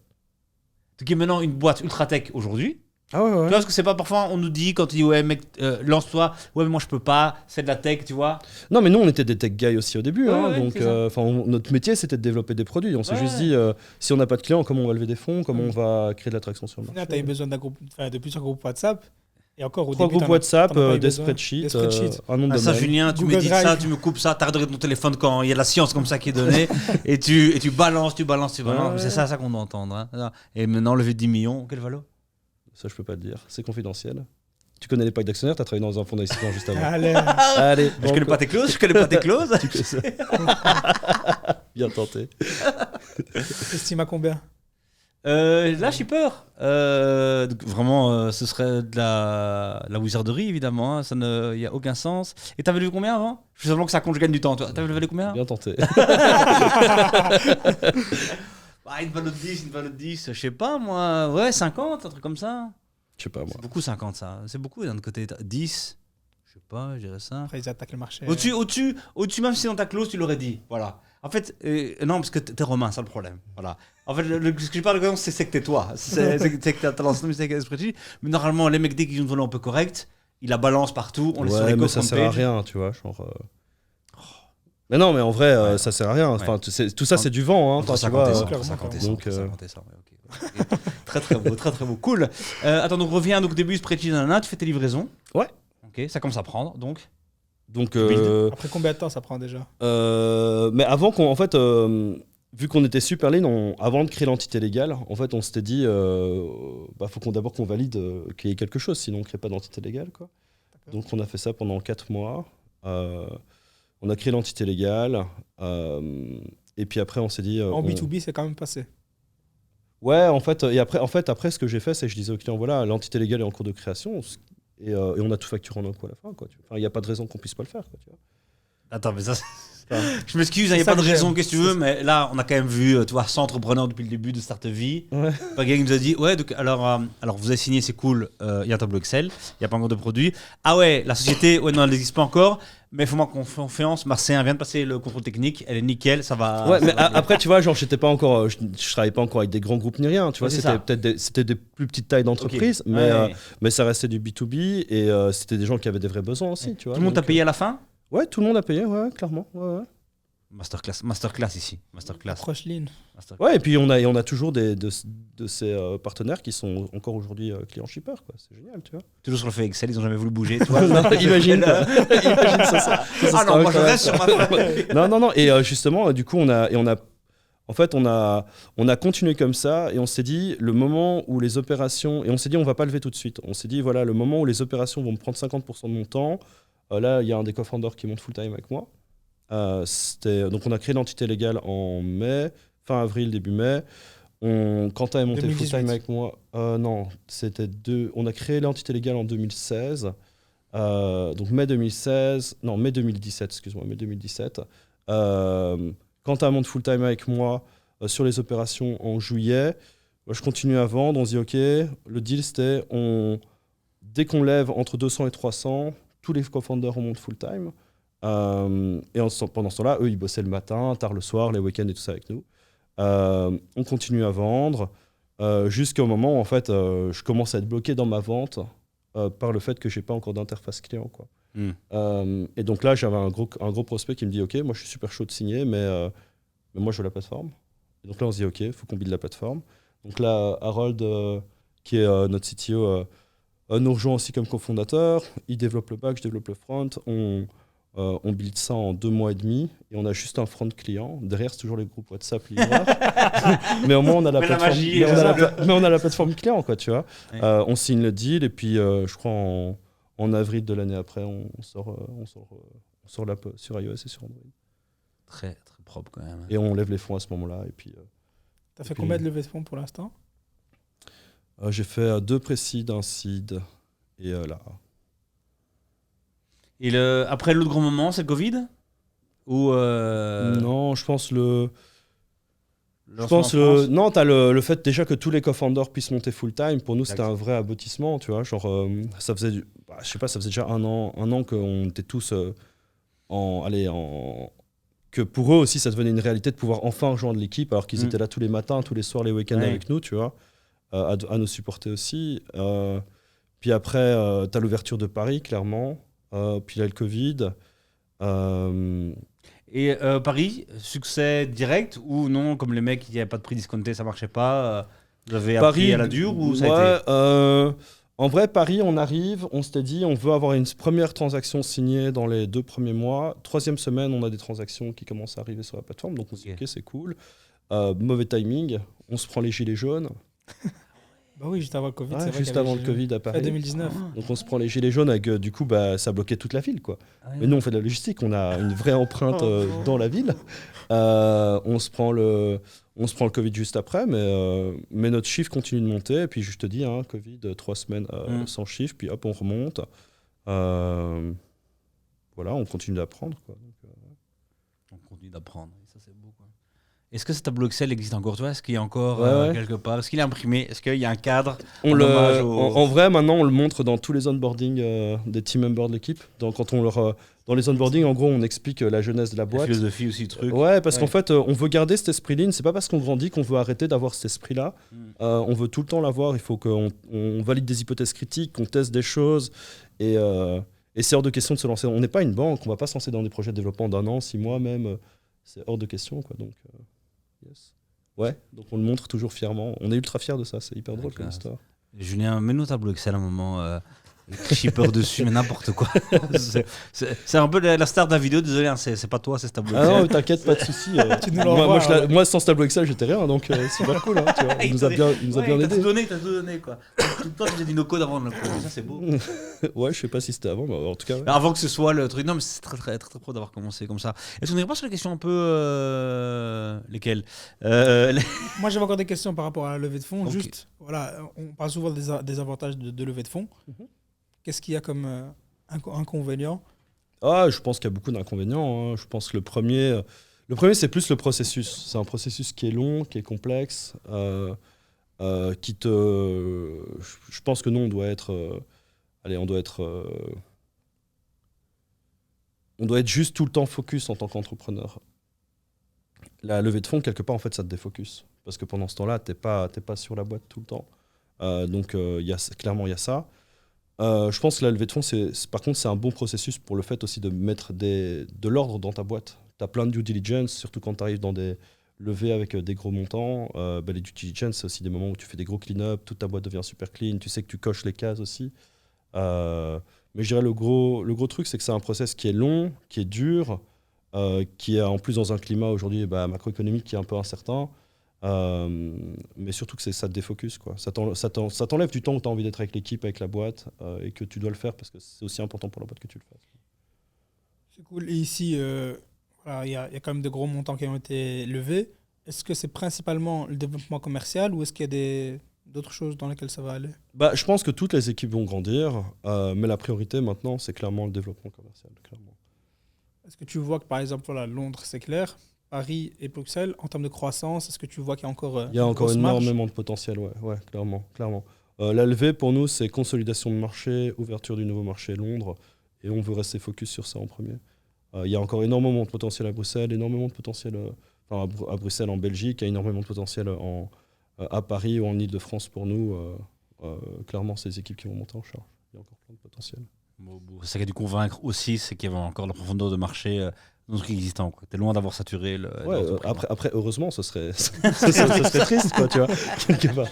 Donc, il y a maintenant une boîte ultra tech aujourd'hui. Ah ouais. Tu vois, parce que c'est pas parfois, on nous dit quand il dit ouais, mec, lance-toi. Ouais, mais moi, je peux pas, c'est de la tech, tu vois. Non, mais nous, on était des tech guys aussi au début. Ouais, donc, notre métier, c'était de développer des produits. On s'est juste dit, si on n'a pas de clients, comment on va lever des fonds, comment on va créer de l'attraction sur le marché. Là, tu as eu besoin de plusieurs groupes WhatsApp. Et encore au 3 début, groupes WhatsApp, t'en as pas eu des besoin. spreadsheets, un nom de Ça, domaine. Julien, tu Google me dis Drive. ça, tu me coupes ça, t'arrêtes de regarder ton téléphone quand il y a de la science comme ça qui est donnée, et tu balances. Ouais. C'est ça qu'on doit entendre. Hein. Et maintenant, lever 10 millions, quel valo? Ça, je peux pas te dire. C'est confidentiel. Tu connais les packs d'actionnaires, tu as travaillé dans un fonds d'investissement juste avant. Allez. Allez, Je connais pas tes clauses, Tu fais ça. Bien tenté. Estime à combien? Là, j'ai peur. Donc, vraiment, ce serait de la wizarderie, évidemment. Hein. Ça il n'y a aucun sens. Et t'avais levé combien avant? Je veux simplement que ça compte, je gagne du temps. Toi, t'avais levé combien? Bien tenté. Une valeur de 10, je sais pas, moi. Ouais, 50, un truc comme ça. Je sais pas, moi. C'est beaucoup 50, ça. C'est beaucoup d'un côté. 10, je sais pas, je dirais ça. Après, ils attaquent le marché. Au-dessus, même si dans ta clause, tu l'aurais dit. Voilà. En fait, non, parce que t'es romain, c'est le problème. Voilà. En fait, ce que je parle de c'est que t'es toi. C'est que t'as lancé le spreadsheet. Mais normalement, les mecs, dès qu'ils ont une valeur un peu correcte, ils la balancent partout. On les sur les mais ça sert à rien, tu vois. Mais non, mais en vrai, ça sert à rien. Enfin, tout ça, c'est du vent. Hein. Entre 50 et 100. Très très beau. Cool. Attends, donc reviens donc début spreadsheet, tu fais tes livraisons. Ouais. Ok, ça commence à prendre, donc. Après combien de temps ça prend déjà? Mais avant qu'on, en fait, vu qu'on était super lean, avant de créer l'entité légale, en fait, on s'était dit, faut d'abord qu'on valide qu'il y ait quelque chose, sinon on ne crée pas d'entité légale, quoi. Donc on a fait ça pendant 4 mois. On a créé l'entité légale. Et puis après, on s'est dit. En B2B, c'est quand même passé. Ouais, en fait, après, ce que j'ai fait, c'est que je disais au client, voilà, l'entité légale est en cours de création. Et on a tout facturé en un coup à la fin, quoi. Il n'y a pas de raison qu'on puisse pas le faire, quoi, tu vois. Attends, mais ça, je m'excuse, il n'y a pas de raison, qu'est-ce que tu veux, mais là, on a quand même vu, tu vois, 100 entrepreneurs depuis le début de Start Vie. Ouais. Un gars qui nous a dit, ouais, donc, alors vous avez signé, c'est cool, il y a un tableau Excel, il n'y a pas encore de produit. Ah ouais, la société, ouais, non, elle n'existe pas encore, mais il faut moi confiance, Marseille vient de passer le contrôle technique, elle est nickel, ça va. Ouais, ça mais va après, tu vois, genre, j'étais pas encore, je travaillais pas encore avec des grands groupes ni rien, tu vois, Ouais, c'était des plus petites tailles d'entreprise, Ok. mais ça restait du B2B et c'était des gens qui avaient des vrais besoins aussi, tu vois. Tout le monde t'a donc, payé à la fin? Ouais, tout le monde a payé, ouais, clairement. Ouais. Masterclass ici. Masterclass. Approche lean. Ouais, et puis on a toujours de ces partenaires qui sont encore aujourd'hui clients shipper, quoi. C'est génial, tu vois. Toujours sur le fait Excel, ils n'ont jamais voulu bouger. Tu vois. Non, imagine ça. Ah non, moi je reste sur ma feuille. Non. Et justement, du coup, on a continué comme ça et on s'est dit le moment où les opérations et on s'est dit on va pas lever tout de suite. On s'est dit voilà le moment où les opérations vont me prendre 50% de mon temps. Là, il y a un des co-founders qui monte full time avec moi. Donc on a créé l'entité légale en mai, fin avril, début mai. Quentin est monté full time avec moi. Non, on a créé l'entité légale en 2016. Donc mai 2017, excuse-moi, mai 2017. Quentin monte full time avec moi sur les opérations en juillet. Moi, je continue à vendre, on se dit ok, le deal c'était dès qu'on lève entre 200 et 300, tous les co-founders remontent full time. Pendant ce temps-là, eux, ils bossaient le matin, tard le soir, les week-ends et tout ça avec nous. On continue à vendre jusqu'au moment où en fait, je commence à être bloqué dans ma vente par le fait que j'ai pas encore d'interface client, quoi. Et donc là, j'avais un gros prospect qui me dit « Ok, moi je suis super chaud de signer, mais moi je veux la plateforme. » Et donc là, on se dit « Ok, il faut qu'on build la plateforme. » Donc là, Harold, qui est notre CTO, nous rejoint aussi comme cofondateur. Il développe le back, je développe le front. On build ça en 2 mois et demi et on a juste un front client. Derrière, c'est toujours les groupes WhatsApp, livreurs. Mais au moins, on a la plateforme. Mais on a la plateforme client, quoi, tu vois. Ouais. On signe le deal et puis, je crois, en avril de l'année après, on sort l'app sur iOS et sur Android. Très, très propre quand même. Et on lève les fonds à ce moment-là. Et puis, T'as fait combien de levées de fonds pour l'instant? j'ai fait 2 pré-seed, un seed et là. Et après l'autre grand moment, c'est le Covid? Ou Non, je pense non, non, t'as le fait déjà que tous les co-founders puissent monter full time. Pour nous, c'était Exact. un vrai aboutissement, tu vois. Genre, ça faisait, je sais pas, ça faisait déjà un an qu'on était tous que pour eux aussi, ça devenait une réalité de pouvoir enfin rejoindre l'équipe, alors qu'ils étaient là tous les matins, tous les soirs, les week-ends avec nous, tu vois, à nous supporter aussi. Puis après, t'as l'ouverture de Paris, clairement. Puis là, le Covid. Et Paris, succès direct ou non, comme les mecs, il n'y avait pas de prix discounté, ça marchait pas. Vous avez appris à la dure ou ça a été En vrai, Paris, on arrive, on s'était dit, on veut avoir une première transaction signée dans les 2 premiers mois. 3e semaine, on a des transactions qui commencent à arriver sur la plateforme, donc on se dit, ok, c'est cool. Mauvais timing, on se prend les gilets jaunes. Bah oui, juste avant le Covid. Ouais, c'est vrai juste qu'il y avait avant le les Covid à Fin Paris. 2019. Donc on se prend les gilets jaunes avec, du coup, ça bloquait toute la ville, quoi. Mais nous, on fait de la logistique, on a une vraie empreinte dans la ville. On se prend le Covid juste après, mais notre chiffre continue de monter. Et puis, je te dis, Covid, 3 semaines sans chiffre, puis hop, on remonte. Voilà, on continue d'apprendre, quoi. Donc, On continue d'apprendre, et ça c'est beau, quoi. Est-ce que ce tableau Excel existe encore, toi? Est-ce qu'il y a encore Ouais. quelque part? Est-ce qu'il est imprimé? Est-ce qu'il y a un cadre? En vrai, maintenant, on le montre dans tous les onboarding des team members de l'équipe. Dans les onboarding, en gros, on explique la jeunesse de la La boîte. philosophie aussi, truc. Ouais, parce qu'en fait, on veut garder cet esprit lean. C'est pas parce qu'on grandit qu'on veut arrêter d'avoir cet esprit-là. On veut tout le temps l'avoir. Il faut qu'on valide des hypothèses critiques, qu'on teste des choses. Et c'est hors de question de se lancer. On n'est pas une banque. On va pas se lancer dans des projets de développement d'1 an, 6 mois même. C'est hors de question, quoi. Donc, yes. Ouais, donc on le montre toujours fièrement. On est ultra fiers de ça. C'est hyper drôle comme histoire. Julien, mets-nous au tableau Excel à un moment. Shipper dessus, mais n'importe quoi. c'est un peu la star de la vidéo, désolé, c'est pas toi, c'est ce tableau Excel. Ah non, t'inquiète, pas de soucis. Tu nous l'envoies. Moi, sans ce tableau Excel, j'étais rien, donc super cool. Tu vois. Il nous a bien T'as aidé. tout donné, quoi. Toi, tu as dit no code avant le code, ça c'est beau. Ouais, je sais pas si c'était avant, mais en tout cas. Ouais. Avant que ce soit le truc. Non, mais c'est très, très, très, très pro d'avoir commencé comme ça. Est-ce qu'on n'irait pas sur les questions un peu. Lesquelles Moi, j'avais encore des questions par rapport à la levée de fonds. Ok. Juste, voilà, on parle souvent des avantages de levée de fonds. Qu'est-ce qu'il y a comme inconvénient? Je pense qu'il y a beaucoup d'inconvénients. Je pense que le premier, c'est plus le processus. C'est un processus qui est long, qui est complexe, je pense que nous, on doit être juste tout le temps focus en tant qu'entrepreneur. La levée de fonds, quelque part, en fait, ça te défocus. Parce que pendant ce temps-là, t'es pas sur la boîte tout le temps. Donc, clairement, il y a ça. Je pense que la levée de fonds, par contre, c'est un bon processus pour le fait aussi de mettre de l'ordre dans ta boîte. Tu as plein de due diligence, surtout quand tu arrives dans des levées avec des gros montants. Les due diligence, c'est aussi des moments où tu fais des gros clean-up, toute ta boîte devient super clean, tu sais que tu coches les cases aussi. Mais je dirais le gros truc, c'est que c'est un process qui est long, qui est dur, qui est en plus dans un climat aujourd'hui macroéconomique qui est un peu incertain. Mais surtout que ça te défocus, quoi. Ça t'enlève du temps où tu as envie d'être avec l'équipe, avec la boîte, et que tu dois le faire parce que c'est aussi important pour la boîte que tu le fasses. C'est cool. Et ici, il y a quand même de gros montants qui ont été levés. Est-ce que c'est principalement le développement commercial ou est-ce qu'il y a d'autres choses dans lesquelles ça va aller? Je pense que toutes les équipes vont grandir, mais la priorité maintenant, c'est clairement le développement commercial. Clairement. Est-ce que tu vois que, par exemple, Londres, c'est clair, Paris et Bruxelles, en termes de croissance, est-ce que tu vois qu'il y a encore Il y a encore grosse marge? énormément de potentiel, ouais, clairement. La levée, pour nous, c'est consolidation de marché, ouverture du nouveau marché Londres, et on veut rester focus sur ça en premier. Il y a encore énormément de potentiel à Bruxelles, énormément de potentiel à Bruxelles, en Belgique, il y a énormément de potentiel à Paris ou en Ile-de-France pour nous. Clairement, c'est les équipes qui vont monter en charge. Il y a encore plein de potentiel. C'est ça qui a dû convaincre aussi, c'est qu'il y avait encore de la profondeur de marché dans le truc existant. T'es loin d'avoir saturé le. Après, heureusement, ce serait triste, quoi, tu vois, quelque part.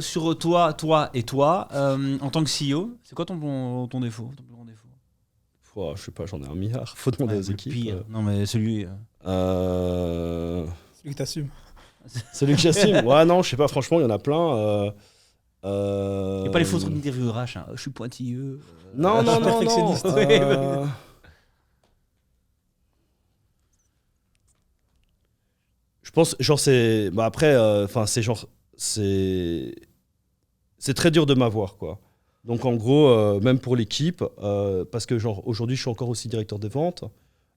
Sur toi, en tant que CEO, c'est quoi ton défaut, ton plus grand défaut? Je sais pas, j'en ai un milliard. Faut demander aux le équipes. pire. Non, mais celui. Celui que t'assumes. Celui que j'assume. Ouais, non, je sais pas. Franchement, il y en a plein. Il n'y a pas les faux trucs d'interview RH. Hein. Je suis pointilleux. Non. perfectionniste. Je pense, genre, c'est. Bah après, c'est genre. C'est très dur de m'avoir, quoi. Donc, en gros, même pour l'équipe, parce que, genre, aujourd'hui, je suis encore aussi directeur des ventes.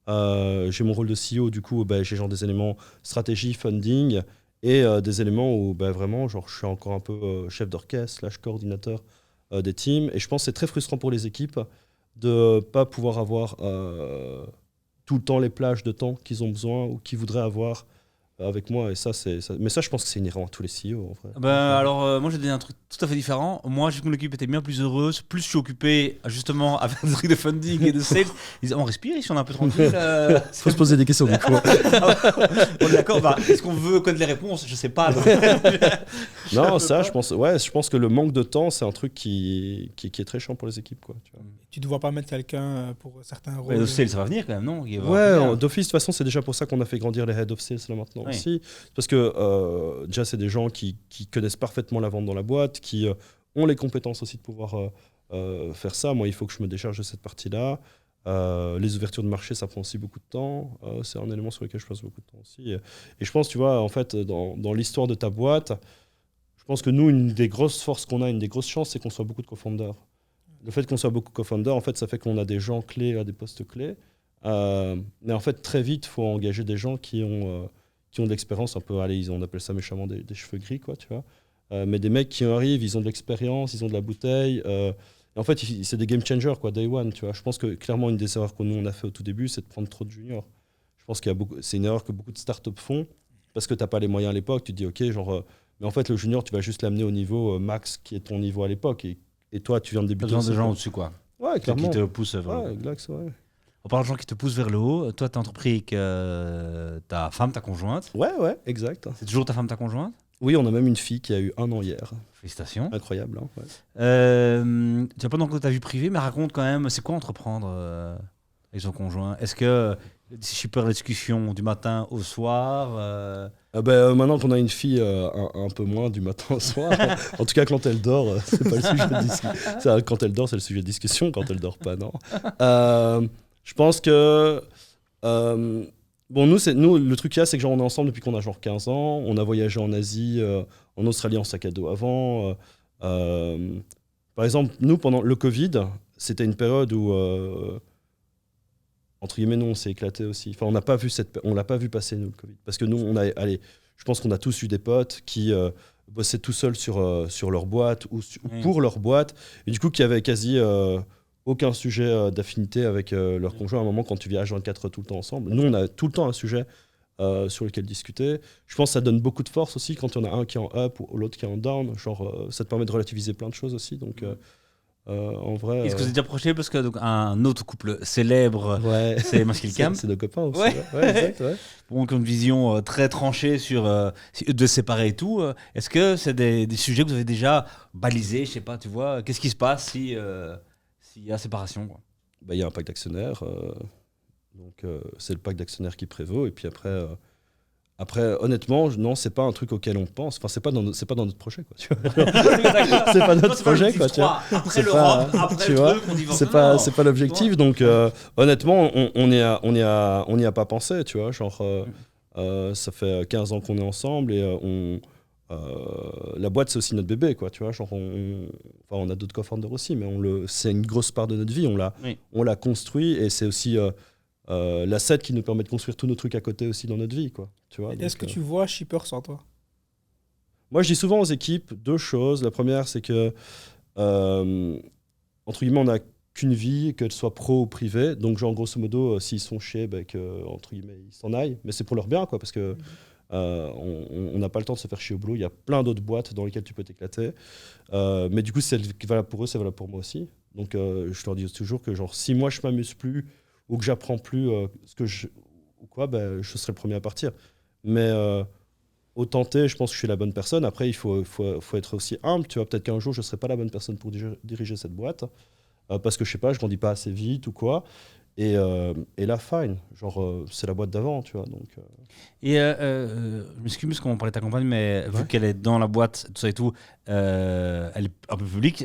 J'ai mon rôle de CEO, du coup, j'ai genre des éléments stratégie, funding, et des éléments où, vraiment, genre, je suis encore un peu chef d'orchestre, / coordinateur des teams. Et je pense que c'est très frustrant pour les équipes de pas pouvoir avoir tout le temps les plages de temps qu'ils ont besoin ou qu'ils voudraient avoir avec moi. Et ça, mais ça, je pense que c'est inhérent à tous les CEO, en vrai. Alors, moi, j'ai dit un truc tout à fait différent. Moi, j'ai vu que l'équipe était bien plus heureuse. Plus je suis occupé, justement, avec des trucs de funding et de sales. Ils disaient, on respire ici, on est un peu tranquille. Faut se poser des questions, du coup. On est d'accord. Est-ce qu'on veut connaître les réponses? Je sais pas. Non, ça, je pense que le manque de temps, c'est un truc qui est très chiant pour les équipes, quoi. Tu vois. Tu ne dois pas mettre quelqu'un pour certains rôles. Le sales, ça va venir quand même, non? D'office, de toute façon, c'est déjà pour ça qu'on a fait grandir les head of sales là maintenant aussi. Parce que déjà, c'est des gens qui connaissent parfaitement la vente dans la boîte, qui ont les compétences aussi de pouvoir faire ça. Moi, il faut que je me décharge de cette partie-là. Les ouvertures de marché, ça prend aussi beaucoup de temps. C'est un élément sur lequel je passe beaucoup de temps aussi. Et je pense, tu vois, en fait, dans l'histoire de ta boîte, je pense que nous, une des grosses forces qu'on a, une des grosses chances, c'est qu'on soit beaucoup de co-founders. Le fait qu'on soit beaucoup de co-founders, en fait, ça fait qu'on a des gens clés à des postes clés. Mais en fait, très vite, il faut engager des gens qui ont de l'expérience, un peu, on appelle ça méchamment des cheveux gris, quoi, tu vois. Mais des mecs qui arrivent, ils ont de l'expérience, ils ont de la bouteille. Et en fait, c'est des game changers, quoi, day one, tu vois. Je pense que clairement, une des erreurs que nous, on a fait au tout début, c'est de prendre trop de juniors. Je pense c'est une erreur que beaucoup de startups font, parce que tu n'as pas les moyens à l'époque. Tu te dis, OK, mais en fait, le junior, tu vas juste l'amener au niveau max, qui est ton niveau à l'époque. Et toi, tu viens de débuter. Tu as besoin de gens au-dessus, quoi. Ouais, clairement. Qui te poussent vers le haut. Exact, ouais. On parle de gens qui te poussent vers le haut. Toi, tu as entrepris avec ta femme, ta conjointe. Ouais, exact. C'est toujours ta femme, ta conjointe? Oui, on a même une fille qui a eu 1 an hier. Félicitations. Incroyable. Hein, ouais. Tu n'as pas dans ta vie privée, mais raconte quand même, c'est quoi entreprendre avec son conjoint? Est-ce que shipper la discussion du matin au soir maintenant qu'on a une fille, un peu moins du matin au soir. En tout cas, quand elle dort, c'est pas le sujet de discussion. Quand elle dort, c'est le sujet de discussion. Quand elle dort pas, non. Je pense que... nous, le truc qu'il y a, c'est que genre, on est ensemble depuis qu'on a genre 15 ans. On a voyagé en Asie, en Australie en sac à dos avant. Par exemple, nous, pendant le Covid, c'était une période où... entre guillemets, nous, on s'est éclaté aussi. Enfin, on l'a pas vu passer, nous, le Covid. Parce que nous, je pense qu'on a tous eu des potes qui bossaient tout seuls sur leur boîte ou pour leur boîte. Et du coup, qui avaient quasi aucun sujet d'affinité avec leur conjoint. À un moment, quand tu viages 24 tout le temps ensemble. Nous, on a tout le temps un sujet sur lequel discuter. Je pense que ça donne beaucoup de force aussi quand on a un qui est en up ou l'autre qui est en down. Genre, ça te permet de relativiser plein de choses aussi. Donc... en vrai, est-ce que vous êtes approché parce que un autre couple célèbre, c'est Masquil Camp, c'est nos copains aussi. Ouais. Exact, ouais. Bon, qui ont une vision très tranchée sur de se séparer et tout. Est-ce que c'est des sujets que vous avez déjà balisés? Je sais pas, tu vois, qu'est-ce qui se passe s'il y a séparation, quoi? Il y a un pacte d'actionnaires, donc c'est le pacte d'actionnaires qui prévaut. Et puis après, honnêtement, non, c'est pas un truc auquel on pense. Enfin, c'est pas dans notre projet, quoi. Tu vois. C'est pas notre projet, quoi. Tu vois. Après l'Europe, après tu le vois, truc, on divorce. c'est pas l'objectif. Donc, honnêtement, on n'y a pas pensé, tu vois. Genre, ça fait 15 ans qu'on est ensemble et la boîte, c'est aussi notre bébé, quoi. Tu vois. Genre, on a d'autres co-founders aussi, mais c'est une grosse part de notre vie. On l'a construit et c'est aussi l'asset qui nous permet de construire tous nos trucs à côté aussi dans notre vie, quoi. Tu vois, est-ce que tu vois Shipper sans toi? Moi, je dis souvent aux équipes 2 choses. La première, c'est que entre guillemets, qu'une vie, qu'elle soit pro ou privée. Donc, genre, grosso modo, s'ils sont chiés, entre guillemets, ils s'en aillent. Mais c'est pour leur bien, quoi, parce que on n'a pas le temps de se faire chier au boulot. Il y a plein d'autres boîtes dans lesquelles tu peux t'éclater. Mais du coup, c'est valable pour eux, c'est valable pour moi aussi. Donc, je leur dis toujours que, genre, si moi, je m'amuse plus ou que j'apprends plus ou quoi, je serai le premier à partir. Mais au tenter, je pense que je suis la bonne personne. Après, il faut être aussi humble. Tu vois, peut-être qu'un jour, je ne serai pas la bonne personne pour diriger cette boîte. Parce que je sais pas, je grandis pas assez vite ou quoi. Et là, fine. Genre, c'est la boîte d'avant, tu vois. Donc, Et je m'excuse parce qu'on parlait de ta compagne, mais vu qu'elle est dans la boîte, tout ça et tout, elle est un peu publique.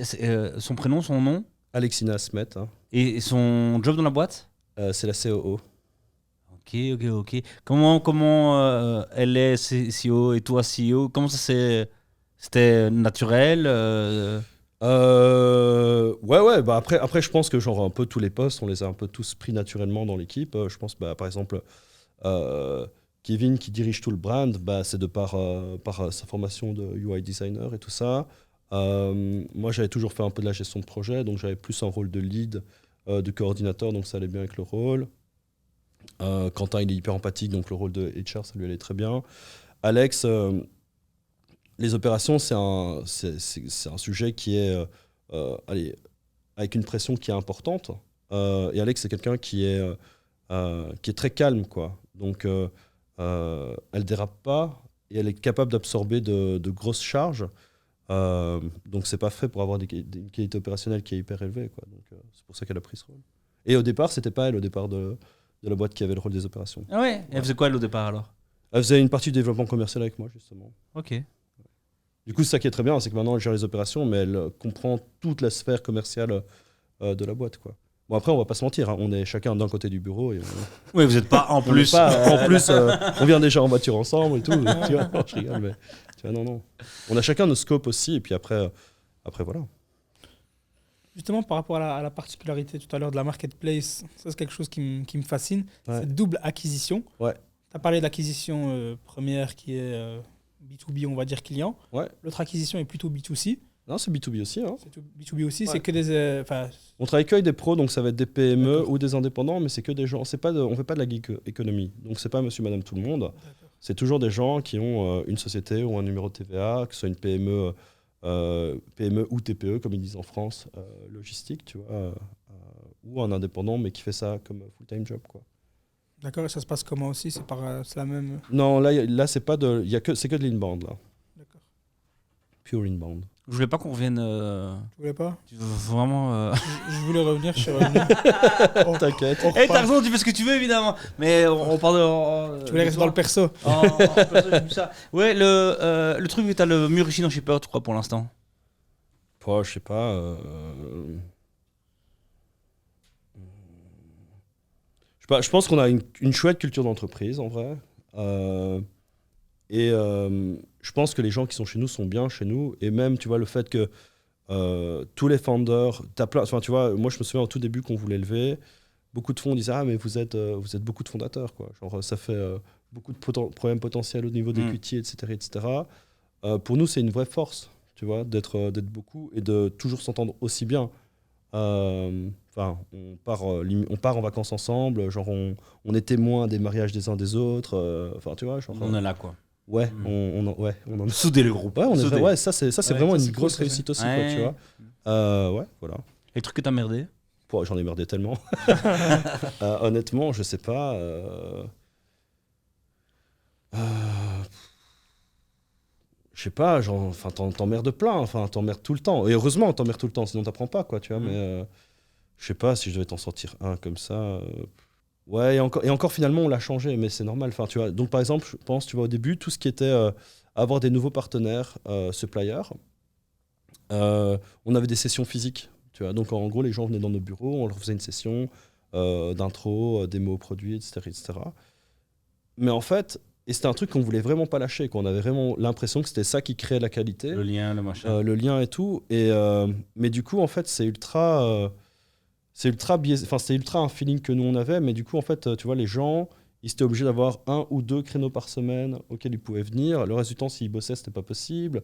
Son prénom, son nom Alexina Smet, hein. Et son job dans la boîte? C'est la COO. Ok. Comment elle est CEO et toi CEO? Comment ça s'est... C'était naturel Ouais, après, je pense que genre un peu tous les postes, on les a un peu tous pris naturellement dans l'équipe. Je pense, par exemple, Kevin qui dirige tout le brand, c'est de par sa formation de UI designer et tout ça. Moi, j'avais toujours fait un peu de la gestion de projet, donc j'avais plus un rôle de lead, de coordinateur, donc ça allait bien avec le rôle. Quentin, il est hyper empathique, donc le rôle de HR, ça lui allait très bien. Alex, les opérations, c'est un sujet qui est avec une pression qui est importante. Et Alex, c'est quelqu'un qui est très calme, quoi. Donc, elle dérape pas et elle est capable d'absorber de grosses charges. Donc, c'est pas fait pour avoir une qualité opérationnelle qui est hyper élevée, quoi. Donc, c'est pour ça qu'elle a pris ce rôle. Et au départ, c'était pas elle, au départ de la boîte qui avait le rôle des opérations. Ah ouais. Elle faisait quoi elle au départ alors? Elle faisait une partie du développement commercial avec moi, justement. Ok. Du coup, ça qui est très bien, c'est que maintenant, elle gère les opérations, mais elle comprend toute la sphère commerciale de la boîte, quoi. Bon, après, on va pas se mentir, hein, on est chacun d'un côté du bureau. Et, Oui, vous n'êtes pas en plus. en plus, on vient déjà en voiture ensemble et tout. Tu vois, non, je rigole, mais tu vois, non. On a chacun nos scopes aussi, et puis après voilà. Justement, par rapport à la particularité tout à l'heure de la marketplace, ça c'est quelque chose qui me fascine. Ouais. Cette double acquisition. Ouais. Tu as parlé de l'acquisition première qui est B2B, on va dire client. Ouais. L'autre acquisition est plutôt B2C. Non, c'est B2B aussi. Hein. C'est B2B aussi, Ouais. c'est que des... On travaille que avec des pros, donc ça va être des PME D'accord. ou des indépendants, mais c'est que des gens. On fait pas de la gig economy, donc c'est pas monsieur, madame, tout le monde. D'accord. C'est toujours des gens qui ont une société ou un numéro de TVA, que ce soit une PME, PME ou TPE, comme ils disent en France, logistique, tu vois, ou un indépendant, mais qui fait ça comme full-time job, quoi. D'accord, et ça se passe comment aussi? C'est la même... Non, là c'est pas de, c'est que de l'inbound là. D'accord. Pure inbound. Je voulais pas qu'on revienne. Tu voulais pas? Tu veux vraiment. Je voulais revenir, je suis revenu. T'inquiète. Eh, t'as raison, tu fais ce que tu veux évidemment. Mais on parle de. Tu voulais rester dans le perso. Perso, j'aime ça. Ouais, le truc où t'as le mur ici dans Shipper, tu crois pour l'instant? Je sais pas. Je pense qu'on a une chouette culture d'entreprise en vrai. Je pense que les gens qui sont chez nous sont bien chez nous. Et même, tu vois, le fait que tous les founders, enfin, tu vois, moi je me souviens au tout début qu'on voulait lever, beaucoup de fonds disaient ah mais vous êtes beaucoup de fondateurs, quoi. Genre ça fait beaucoup de problèmes potentiels au niveau d'equity, etc. Pour nous c'est une vraie force, tu vois, d'être beaucoup et de toujours s'entendre aussi bien. Enfin, on part en vacances ensemble, genre on est témoin des mariages des uns des autres. Enfin, tu vois, genre, On est là quoi. Ouais, on en Souder le groupe. Ouais, Soudé. ouais, ça c'est vraiment ça, une c'est grosse cool, réussite aussi, ouais. quoi, tu vois. Ouais, voilà. Les trucs que t'as merdé? J'en ai merdé tellement. Honnêtement, je sais pas. Je sais pas, genre, enfin, t'emmerdes plein, enfin, t'emmerdes tout le temps. Et heureusement, t'emmerdes tout le temps, sinon t'apprends pas, quoi, tu vois. Mais je sais pas si je devais t'en sortir un comme ça. Ouais, et encore finalement, on l'a changé, mais c'est normal. Enfin, tu vois. Donc, par exemple, je pense, tu vois, au début, tout ce qui était avoir des nouveaux partenaires, suppliers, on avait des sessions physiques. Tu vois. Donc, en gros, les gens venaient dans nos bureaux, on leur faisait une session d'intro, démo produit, etc. Mais en fait, et c'était un truc qu'on voulait vraiment pas lâcher, qu'on avait vraiment l'impression que c'était ça qui créait la qualité. Le lien, le machin. Le lien et tout. Mais du coup, en fait, c'est ultra biaisé. Enfin, c'était ultra un feeling que nous on avait. Mais du coup, en fait, tu vois, les gens, ils étaient obligés d'avoir 1 ou 2 créneaux par semaine auxquels ils pouvaient venir. Le reste du temps, s'ils bossaient, c'était pas possible.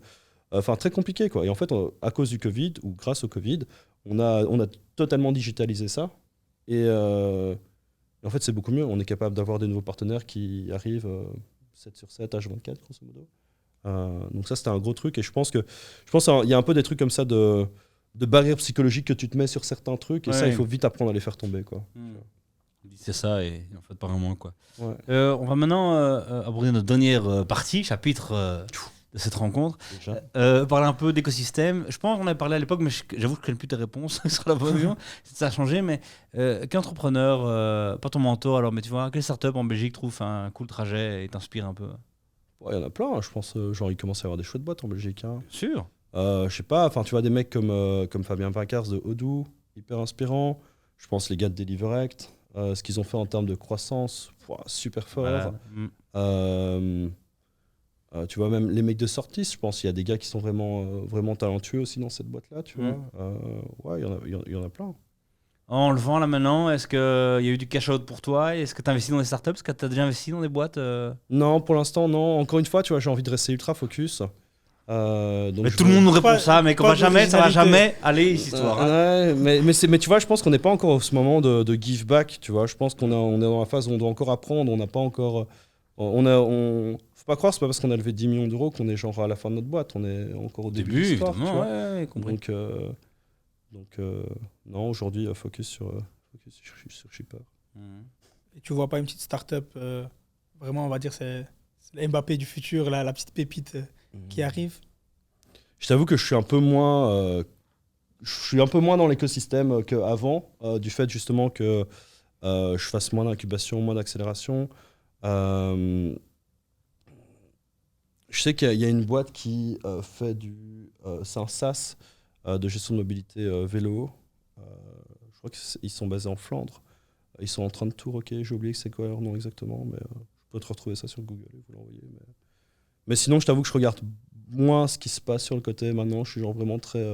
Enfin, très compliqué, quoi. Et en fait, à cause du Covid, ou grâce au Covid, on a totalement digitalisé ça. Et en fait, c'est beaucoup mieux. On est capable d'avoir des nouveaux partenaires qui arrivent 7 sur 7, H24, grosso modo. Donc ça, c'était un gros truc. Et je pense qu'il y a un peu des trucs comme ça de barrières psychologiques que tu te mets sur certains trucs. Et ça, il faut vite apprendre à les faire tomber, quoi. C'est ça, et en fait, pas vraiment, quoi. Ouais. On va maintenant aborder notre dernière chapitre de cette rencontre. Parler un peu d'écosystème. Je pense qu'on avait parlé à l'époque, mais j'avoue que je ne connais plus tes réponses sur la position. Ça a changé, mais quel entrepreneur, pas ton mentor, alors, mais tu vois, quelle startup en Belgique trouve un cool trajet et t'inspire un peu? Il y en a plein, hein, je pense. Genre, il commence à y avoir des chouettes boîtes en Belgique. Hein. Sûr. Je sais pas, enfin, tu vois des mecs comme Fabien Vincars de Odoo, hyper inspirant. Je pense les gars de Deliverect, ce qu'ils ont fait en termes de croissance, super fort. Tu vois, même les mecs de Sortis, je pense qu'il y a des gars qui sont vraiment talentueux aussi dans cette boîte-là, tu vois. Ouais, il y en a plein. En le vend là maintenant, est-ce qu'il y a eu du cash out pour toi? Est-ce que tu as investi dans des startups? Est-ce que tu as déjà investi dans des boîtes Non, pour l'instant, non. Encore une fois, tu vois, j'ai envie de rester ultra focus. Mais tout le monde nous répond ça, mais ça va jamais aller, cette histoire. Ouais, mais tu vois, je pense qu'on n'est pas encore au ce moment de give back, tu vois. Je pense qu'on est dans la phase où on doit encore apprendre, on n'a pas encore... Faut pas croire, c'est pas parce qu'on a levé 10 millions d'euros qu'on est genre à la fin de notre boîte, on est encore au début de l'histoire, évidemment, tu vois. ouais, compris. Donc non, aujourd'hui, focus sur Shipper. Et tu vois pas une petite start-up, vraiment, on va dire, c'est le Mbappé du futur, la petite pépite qui arrive? Je t'avoue que je suis un peu moins dans l'écosystème qu'avant, du fait justement que je fasse moins d'incubation, moins d'accélération. Je sais qu'il y a une boîte qui fait c'est un SaaS de gestion de mobilité vélo. Je crois qu'ils sont basés en Flandre. Ils sont en train de tour, ok, j'ai oublié que c'est quoi leur nom exactement, mais je peux te retrouver ça sur Google et vous l'envoyer. Mais sinon, je t'avoue que je regarde moins ce qui se passe sur le côté maintenant. Je suis genre vraiment très,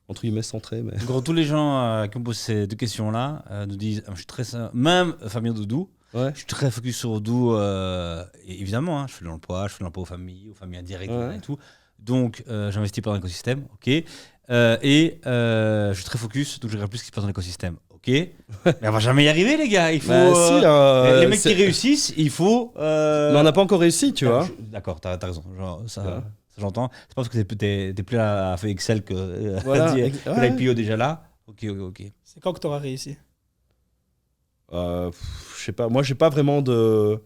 entre guillemets, centré. Mais... En gros, tous les gens qui ont posé ces deux questions-là nous disent, je suis très, même Fabien Doudou, ouais. Je suis très focus sur Odoo, et évidemment, je fais de l'emploi aux familles indirectes et tout. Donc, j'investis pas dans l'écosystème, ok. Et je suis très focus, donc je regarde plus ce qui se passe dans l'écosystème, ok. Mais on va jamais y arriver, les gars. Il faut. Les mecs qui réussissent, il faut. Mais on n'a pas encore réussi, tu vois. D'accord, t'as raison. Genre, ça j'entends. C'est pas parce que t'es plus à faire Excel que l'IPO déjà là. Ok. C'est quand que t'auras réussi? Je sais pas, moi j'ai pas vraiment de...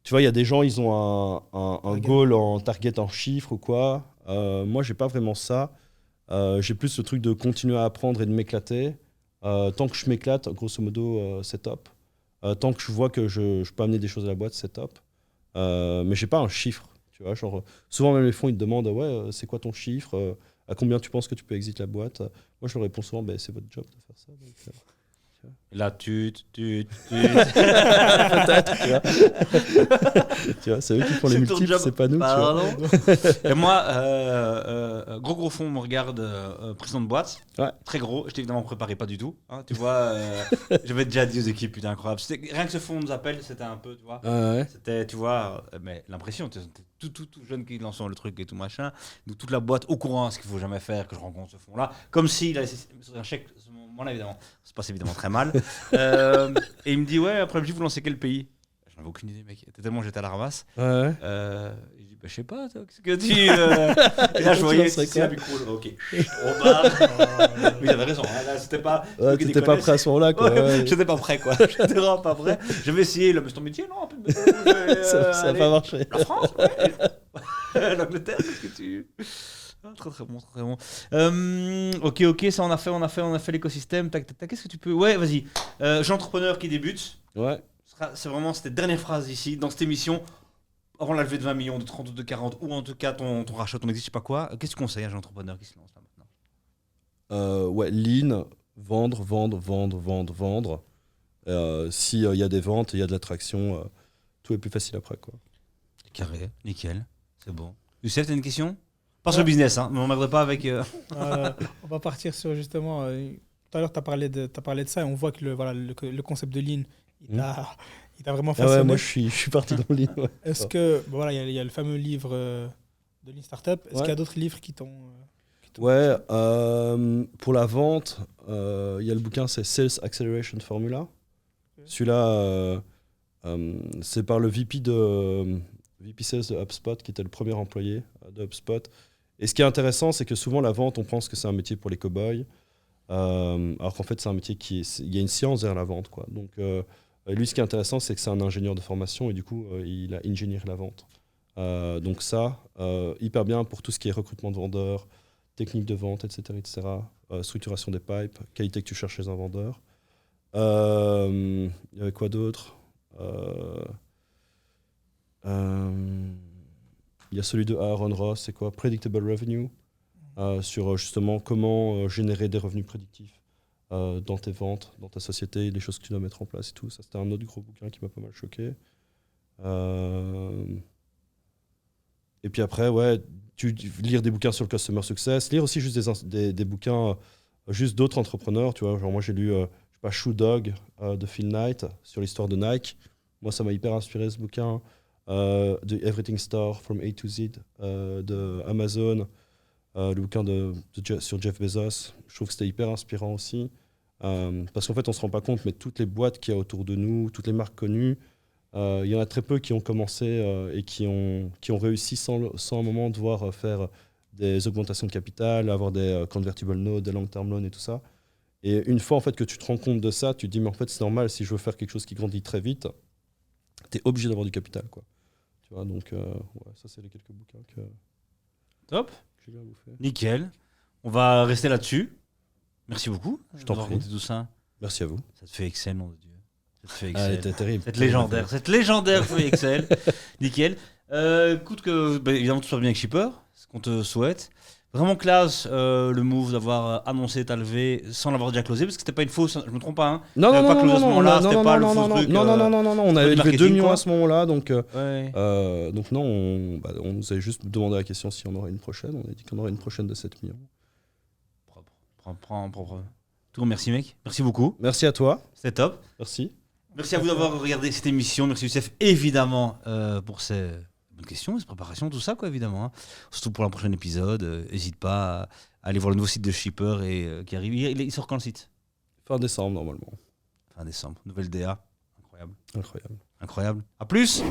Tu vois, il y a des gens, ils ont un goal en target en chiffres ou quoi. Moi j'ai pas vraiment ça. J'ai plus le truc de continuer à apprendre et de m'éclater. Tant que je m'éclate, grosso modo, c'est top. Tant que je vois que je peux amener des choses à la boîte, c'est top. Mais j'ai pas un chiffre. Tu vois, genre, souvent même les fonds, ils te demandent ouais, c'est quoi ton chiffre, à combien tu penses que tu peux exit la boîte. Moi je leur réponds souvent, c'est votre job de faire ça. Donc, là, tu. Peut-être, tu vois, c'est eux qui font les multiples, c'est pas nous. Pardon. Tu vois. Et moi, gros fond me regarde président de boîte, très gros. Je t'ai évidemment préparé pas du tout. Hein, tu vois, j'avais déjà dit aux équipes, putain, incroyable. Rien que ce fond nous appelle, c'était un peu, tu vois. C'était, tu vois, mais l'impression, t'es tout jeune qui lance le truc et tout machin. Donc toute la boîte au courant, ce qu'il faut jamais faire, que je rencontre ce fond-là, comme s'il a laissé un chèque. Moi, évidemment, ça se passe évidemment très mal. Et il me dit, ouais, après le vous lancez quel pays? J'en avais aucune idée, mec. Tellement j'étais à la ramasse. Il dit, je sais pas, toi, qu'est-ce que tu. Et là, je voyais, c'est la micro. Ok, on part. Mais j'avais raison. Hein, là, c'était pas. T'étais pas prêt à ce moment-là, quoi. J'étais pas prêt, quoi. J'étais vraiment pas prêt. J'avais essayé, là, mais c'est ton métier, non? Ça n'a pas marché. La France, l'Angleterre, qu'est-ce que tu. Très bon. Ok, ça on a fait l'écosystème. Qu'est-ce que tu peux... Ouais, vas-y. Jeune entrepreneur qui débute. Ouais. C'est vraiment cette dernière phrase ici, dans cette émission, avant la levée de 20 millions, de 30 ou de 40, ou en tout cas ton rachat, ton exit, je sais pas quoi. Qu'est-ce que tu conseilles à un jeune entrepreneur qui se lance là maintenant? Ouais, lean, vendre. S'il y a des ventes, il y a de l'attraction, tout est plus facile après, quoi. Carré, nickel, c'est bon. Youssef, t'as une question? Pas sur le business, hein, mais on m'aimerait pas avec... On va partir sur justement... tout à l'heure, tu as parlé de ça et on voit que le concept de lean, il t'a vraiment façonné. Ouais, moi, je suis parti dans le lean. Ouais. Est-ce que... il y a le fameux livre de Lean Startup. Est-ce qu'il y a d'autres livres qui t'ont... Ouais, pour la vente, il y a le bouquin, c'est Sales Acceleration Formula. Celui-là, c'est par le VP Sales de HubSpot, qui était le premier employé de HubSpot. Et ce qui est intéressant, c'est que souvent la vente, on pense que c'est un métier pour les cow-boys, alors qu'en fait, c'est un métier il y a une science derrière la vente, quoi. Donc, lui, ce qui est intéressant, c'est que c'est un ingénieur de formation et du coup, il a ingénieré la vente. Donc ça, hyper bien pour tout ce qui est recrutement de vendeurs, technique de vente, etc., structuration des pipes, qualité que tu cherches chez un vendeur. Il y avait quoi d'autre? Il y a celui de Aaron Ross, c'est quoi? Predictable Revenue, sur justement comment générer des revenus prédictifs dans tes ventes, dans ta société, les choses que tu dois mettre en place et tout. Ça, c'était un autre gros bouquin qui m'a pas mal choqué. Et puis après, ouais, lire des bouquins sur le customer success, lire aussi juste des bouquins juste d'autres entrepreneurs, tu vois. Genre moi j'ai lu Shoe Dog de Phil Knight sur l'histoire de Nike. Moi ça m'a hyper inspiré ce bouquin. The Everything Store from A to Z de Amazon, le bouquin sur Jeff Bezos. Je trouve que c'était hyper inspirant aussi. Parce qu'en fait on se rend pas compte, mais toutes les boîtes qu'il y a autour de nous, toutes les marques connues, il y en a très peu qui ont commencé et qui ont réussi sans un moment devoir faire des augmentations de capital, avoir des convertible notes, des long-term loans et tout ça. Et une fois en fait, que tu te rends compte de ça, tu te dis mais en fait c'est normal, si je veux faire quelque chose qui grandit très vite, tu es obligé d'avoir du capital, quoi. Tu vois, donc ouais, ça c'est les quelques bouquins que j'ai à vous faire. Nickel. On va rester là-dessus. Merci beaucoup. Je t'en prie. Tout ça. Merci à vous. Ça te fait Excel, nom de Dieu. Ça te fait Ah, Excel. c'était terrible. Cette légendaire feuille Excel. Nickel. Écoute que, évidemment, tout soit bien avec Shipper, ce qu'on te souhaite. Vraiment classe le move d'avoir annoncé ta levée sans l'avoir déjà closé, parce que c'était pas une fausse, je me trompe pas. Hein. Non, pas closé à ce moment-là, c'était pas le faux truc. Non, on avait levé 2 millions à ce moment-là, donc non, on nous avait juste demandé la question si on aurait une prochaine. On a dit qu'on aurait une prochaine de 7 millions. Propre. Tout, merci mec, merci beaucoup. Merci à toi. C'était top. Merci. Merci à vous d'avoir regardé cette émission. Merci Youssef, évidemment, pour ces bonnes questions, ces préparations, tout ça, quoi, évidemment. Hein. Surtout pour le prochain épisode. N'hésite pas à aller voir le nouveau site de Shipper qui arrive. Il sort quand le site? Fin décembre, normalement. Fin décembre. Nouvelle DA. Incroyable. Incroyable. À plus!